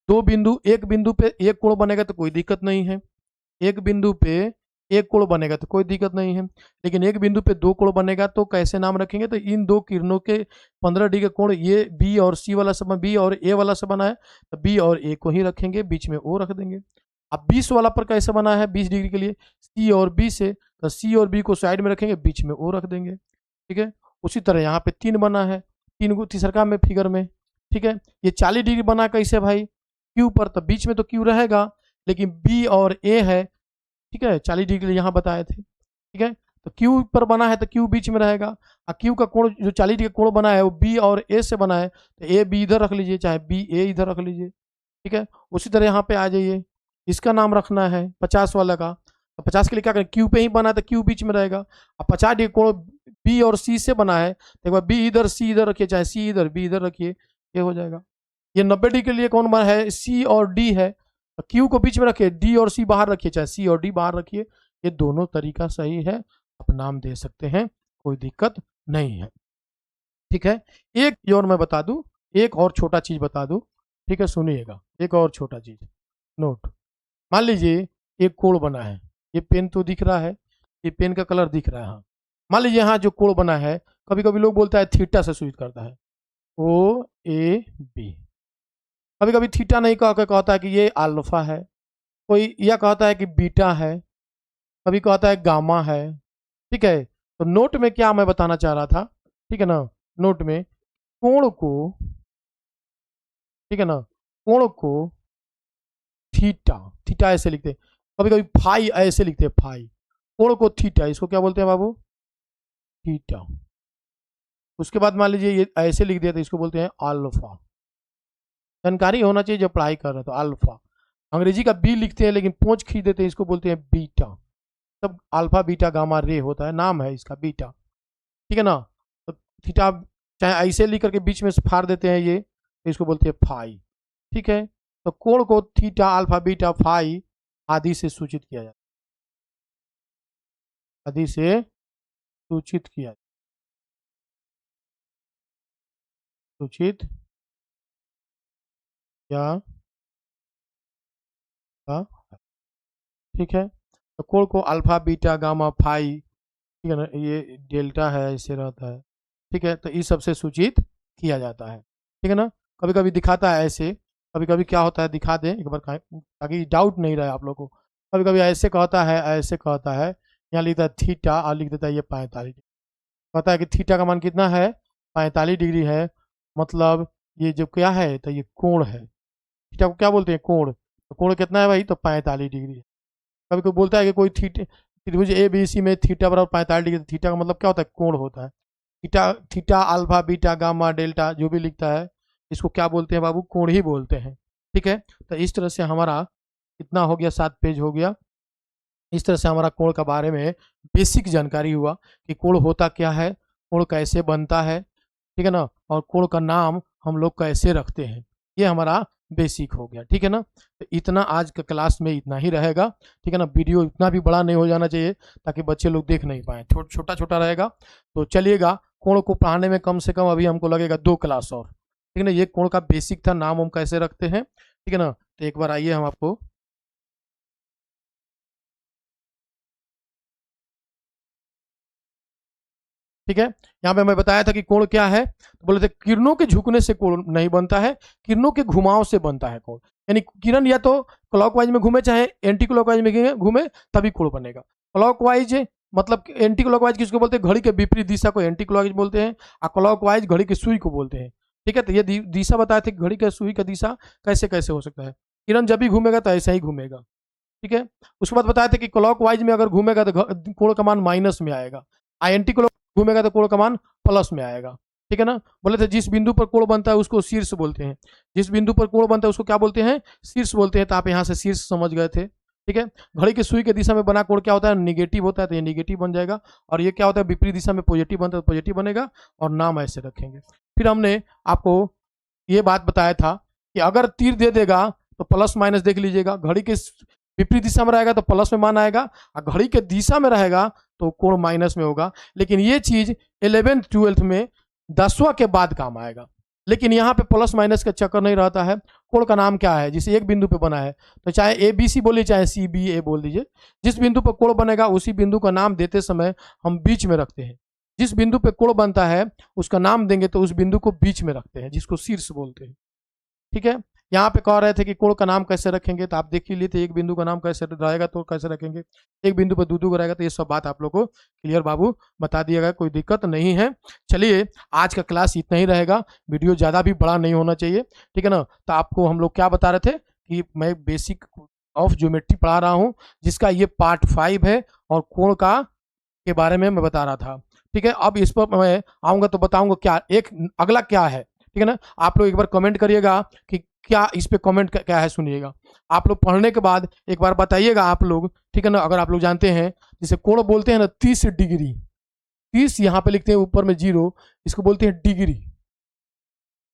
दो बिंदु, एक बिंदु पे एक कोण बनेगा तो कोई दिक्कत नहीं है, एक बिंदु पे एक कोण बनेगा तो कोई दिक्कत नहीं है, लेकिन एक बिंदु पे दो कोण बनेगा तो कैसे नाम रखेंगे, तो इन दो किरणों के 15 डिग्री का कोण, ये बी और सी वाला सब, बी और ए वाला से बना है, तो बी और ए को ही रखेंगे, बीच में ओ रख देंगे। अब 20 वाला पर कैसे बना है 20 डिग्री के लिए, सी और बी से, तो सी और बी को साइड में रखेंगे, बीच में ओ रख देंगे, ठीक है। उसी तरह यहाँ पे 3 बना है, 3 को तीसरका में फिगर में, ठीक है। ये 40 डिग्री बना कैसे भाई, क्यू पर, तो बीच में तो क्यू रहेगा, लेकिन बी और ए है, ठीक है, 40 डिग्री यहाँ बताए थे, ठीक है। तो क्यू पर बना है तो क्यू बीच में रहेगा, और क्यू का कोण जो 40 डिग्री का कोण बना है वो बी और ए से बना है, तो ए बी इधर रख लीजिए चाहे बी ए इधर रख लीजिए, ठीक है। उसी तरह यहाँ पे आ जाइए, इसका नाम रखना है 50 वाला का, तो 50 के लिए क्या करें, क्यू पे ही बना है तो क्यू बीच में रहेगा, अब 50 डिग्री कोण बी और सी से बना है, तो एक बार बी इधर सी इधर रखिए चाहे सी इधर बी इधर रखिए, ये हो जाएगा। ये 90 डिग्री के लिए कौन बना है, सी और डी है। क्यू को बीच में रखिए, डी और सी बाहर रखिए, चाहे सी और डी बाहर रखिए, ये दोनों तरीका सही है, आप नाम दे सकते हैं, कोई दिक्कत नहीं है। ठीक है, एक और मैं बता दूं, एक और छोटा चीज बता दूं, ठीक है, सुनिएगा, एक और छोटा चीज नोट। मान लीजिए एक कोण बना है, ये पेन तो दिख रहा है, ये पेन का कलर दिख रहा है, हाँ। मान लीजिए यहाँ जो कोण बना है, कभी कभी लोग बोलता है थीटा से सूचित करता है, ओ ए बी। कभी कभी थीटा नहीं कह के कहता है कि ये अल्फा है, कोई यह कहता है कि बीटा है, कभी कहता है गामा है। ठीक है, तो नोट में क्या मैं बताना चाह रहा था, ठीक है ना, नोट में कोण को, ठीक है ना, कोण को थीटा, थीटा ऐसे लिखते हैं, कभी कभी फाई ऐसे लिखते हैं, फाई। कोण को थीटा, इसको क्या बोलते हैं बाबू, थीटा। उसके बाद मान लीजिए ये ऐसे लिख दिया तो इसको बोलते हैं अल्फा। जानकारी होना चाहिए जब पढ़ाई कर रहे हो तो। अल्फा अंग्रेजी का बी लिखते हैं लेकिन पोंछ खींच देते हैं, इसको बोलते हैं बीटा। तब अल्फा बीटा गामा रे होता है, नाम है इसका बीटा। ठीक है ना, तो थीटा चाहे ऐसे लिख करके बीच में से फाड़ देते हैं ये, तो इसको बोलते हैं फाई। ठीक है, तो कोण को थीटा अल्फा बीटा फाई आदि से सूचित किया जाता है, आदि से सूचित किया, सूचित किया। ठीक है, तो कोण को अल्फा बीटा गामा फाई, ठीक है ना, ये डेल्टा है ऐसे रहता है। ठीक है, तो इस सबसे सूचित किया जाता है। ठीक है ना, कभी कभी दिखाता है ऐसे, कभी कभी क्या होता है दिखा दें एक बार ताकि डाउट नहीं रहे आप लोगों को। कभी कभी ऐसे कहता है, ऐसे कहता है, यहाँ लिखता है थीटा और लिख देता है ये 45, कहता है कि थीटा का मान कितना है, 45 डिग्री है, मतलब ये जो क्या है तो ये कोण है। थीटा को क्या बोलते हैं, कोण। तो कोण कितना है भाई, तो 45 डिग्री है। कभी कोई बोलता है कि कोई त्रिभुज ए बी सी में थीटा बराबर 45 डिग्री, थीटा का मतलब क्या होता है, कोण होता है। Theta, theta alpha beta gamma delta जो भी लिखता है इसको क्या बोलते हैं बाबू, कोण ही बोलते हैं। ठीक है, तो इस तरह से हमारा कितना हो गया, 7 पेज हो गया। इस तरह से हमारा कोण के बारे में बेसिक जानकारी हुआ कि कोण होता क्या है, कोण कैसे बनता है, ठीक है ना, और कोण का नाम हम लोग कैसे रखते हैं, ये हमारा बेसिक हो गया। ठीक है ना, तो इतना आज का क्लास में इतना ही रहेगा। ठीक है ना, वीडियो इतना भी बड़ा नहीं हो जाना चाहिए ताकि बच्चे लोग देख नहीं पाए, छोटा छोटा रहेगा। तो चलिएगा, कोण को पढ़ाने में कम से कम अभी हमको लगेगा 2 क्लास और। ठीक है ना, ये कोण का बेसिक था, नाम हम कैसे रखते हैं। ठीक है ना, तो एक बार आइए हम आपको, ठीक है, यहाँ पे मैं बताया था कि कोण क्या है, तो बोले थे किरणों के झुकने से कोण नहीं बनता है, किरणों के घुमाव से बनता है कोण। यानी किरण या तो क्लॉकवाइज में घूमे चाहे एंटी क्लॉकवाइज में घूमे तभी कोण बनेगा। क्लॉकवाइज मतलब एंटी क्लॉकवाइज किसको बोलते हैं, घड़ी के विपरीत दिशा को एंटी क्लॉकवाइज बोलते हैं, और क्लॉकवाइज घड़ी की सुई को बोलते हैं। ठीक है, तो ये दिशा बताए थे, घड़ी के सुई का दिशा कैसे कैसे हो सकता है। किरण जब भी घूमेगा तो ऐसा ही घूमेगा। ठीक है, उसके बाद बताया था कि क्लॉकवाइज में अगर घूमेगा तो कोण का मान माइनस में आएगा, एंटी क्लॉक घूमेगा तो कोण का मान प्लस में आएगा। ठीक है ना, बोले थे जिस बिंदु पर कोण बनता है उसको शीर्ष बोलते हैं, जिस बिंदु पर कोण बनता है उसको क्या बोलते हैं, शीर्ष बोलते हैं। तो आप यहाँ से शीर्ष समझ गए थे। ठीक है, घड़ी की सुई के दिशा में बना कोण क्या होता है, निगेटिव होता है, तो ये निगेटिव बन जाएगा। और ये क्या होता है, विपरीत दिशा में पॉजिटिव बनता है तो पॉजिटिव बनेगा, और नाम ऐसे रखेंगे। फिर हमने आपको ये बात बताया था कि अगर तीर दे देगा तो प्लस माइनस देख लीजिएगा, घड़ी के विपरीत दिशा में रहेगा तो प्लस में मान आएगा, और घड़ी के दिशा में रहेगा तो कोण माइनस में होगा। लेकिन ये चीज 11th 12th में 10वां के बाद काम आएगा। लेकिन यहाँ पे प्लस माइनस का चक्कर नहीं रहता है। कोण का नाम क्या है, जिसे एक बिंदु पे बना है, तो चाहे ए बी सी बोलिए चाहे सी बी ए बोल दीजिए, जिस बिंदु पर कोण बनेगा उसी बिंदु का नाम देते समय हम बीच में रखते हैं। जिस बिंदु पे कोण बनता है उसका नाम देंगे तो उस बिंदु को बीच में रखते हैं, जिसको शीर्ष बोलते हैं। ठीक है, यहाँ पे कह रहे थे कि कोण का नाम कैसे रखेंगे, तो आप देख ही लिए थे, एक बिंदु का नाम कैसे रहेगा तो कैसे रखेंगे, एक बिंदु पर दू का रहेगा। तो ये सब बात आप लोग को क्लियर बाबू बता दिया गया, कोई दिक्कत नहीं है। चलिए, आज का क्लास इतना ही रहेगा, वीडियो ज़्यादा भी बड़ा नहीं होना चाहिए। ठीक है ना, तो आपको हम लोग क्या बता रहे थे कि मैं बेसिक ऑफ ज्योमेट्री पढ़ा रहा हूँ, जिसका ये पार्ट 5 है, और कोण का के बारे में मैं बता रहा था। ठीक है, अब इस पर मैं आऊँगा तो बताऊँगा क्या एक अगला क्या है। ठीक है ना, आप लोग एक बार कमेंट करिएगा कि क्या इस पे कमेंट क्या है, सुनिएगा। आप लोग पढ़ने के बाद एक बार बताइएगा आप लोग। ठीक है ना, अगर आप लोग जानते हैं, जिसे कोण बोलते हैं ना 30 डिग्री, 30 यहाँ पे लिखते हैं ऊपर में 0, इसको बोलते हैं डिग्री,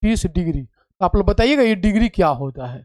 30 डिग्री। तो आप लोग बताइएगा ये डिग्री क्या होता है।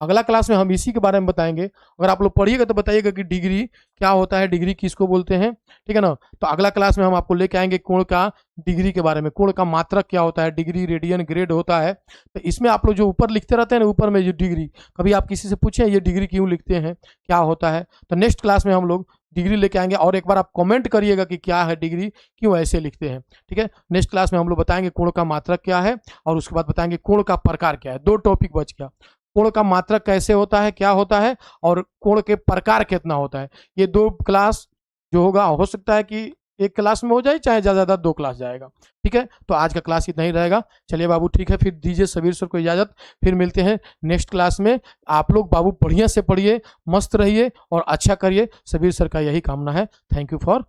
अगला क्लास में हम इसी के बारे में बताएंगे। अगर आप लोग पढ़िएगा तो बताइएगा कि डिग्री क्या होता है, डिग्री किसको बोलते हैं, ठीक है ना। तो अगला क्लास में हम आपको लेके आएंगे कोण का डिग्री के बारे में, कोण का मात्रक क्या होता है, डिग्री, रेडियन, ग्रेड होता है। तो इसमें आप लोग जो ऊपर लिखते रहते हैं ना, ऊपर में जो डिग्री, कभी आप किसी से पूछे ये डिग्री क्यों लिखते हैं, क्या होता है, तो नेक्स्ट क्लास में हम लोग डिग्री लेके आएंगे। और एक बार आप कमेंट करिएगा कि क्या है डिग्री, क्यों ऐसे लिखते हैं, ठीक है। नेक्स्ट क्लास में हम लोग बताएंगे कोण का मात्रक क्या है, और उसके बाद बताएंगे कोण का प्रकार क्या है। 2 टॉपिक बच गया, कोण का मात्रक कैसे होता है, क्या होता है, और कोण के प्रकार कितना होता है। ये 2 क्लास जो होगा, हो सकता है कि एक क्लास में हो जाए, चाहे ज़्यादा ज़्यादा 2 क्लास जाएगा, ठीक है। तो आज का क्लास इतना ही रहेगा। चलिए बाबू ठीक है, फिर दीजिए सबीर सर को इजाज़त, फिर मिलते हैं नेक्स्ट क्लास में। आप लोग बाबू बढ़िया से पढ़िए, मस्त रहिए और अच्छा करिए, सबीर सर का यही कामना है। Thank you for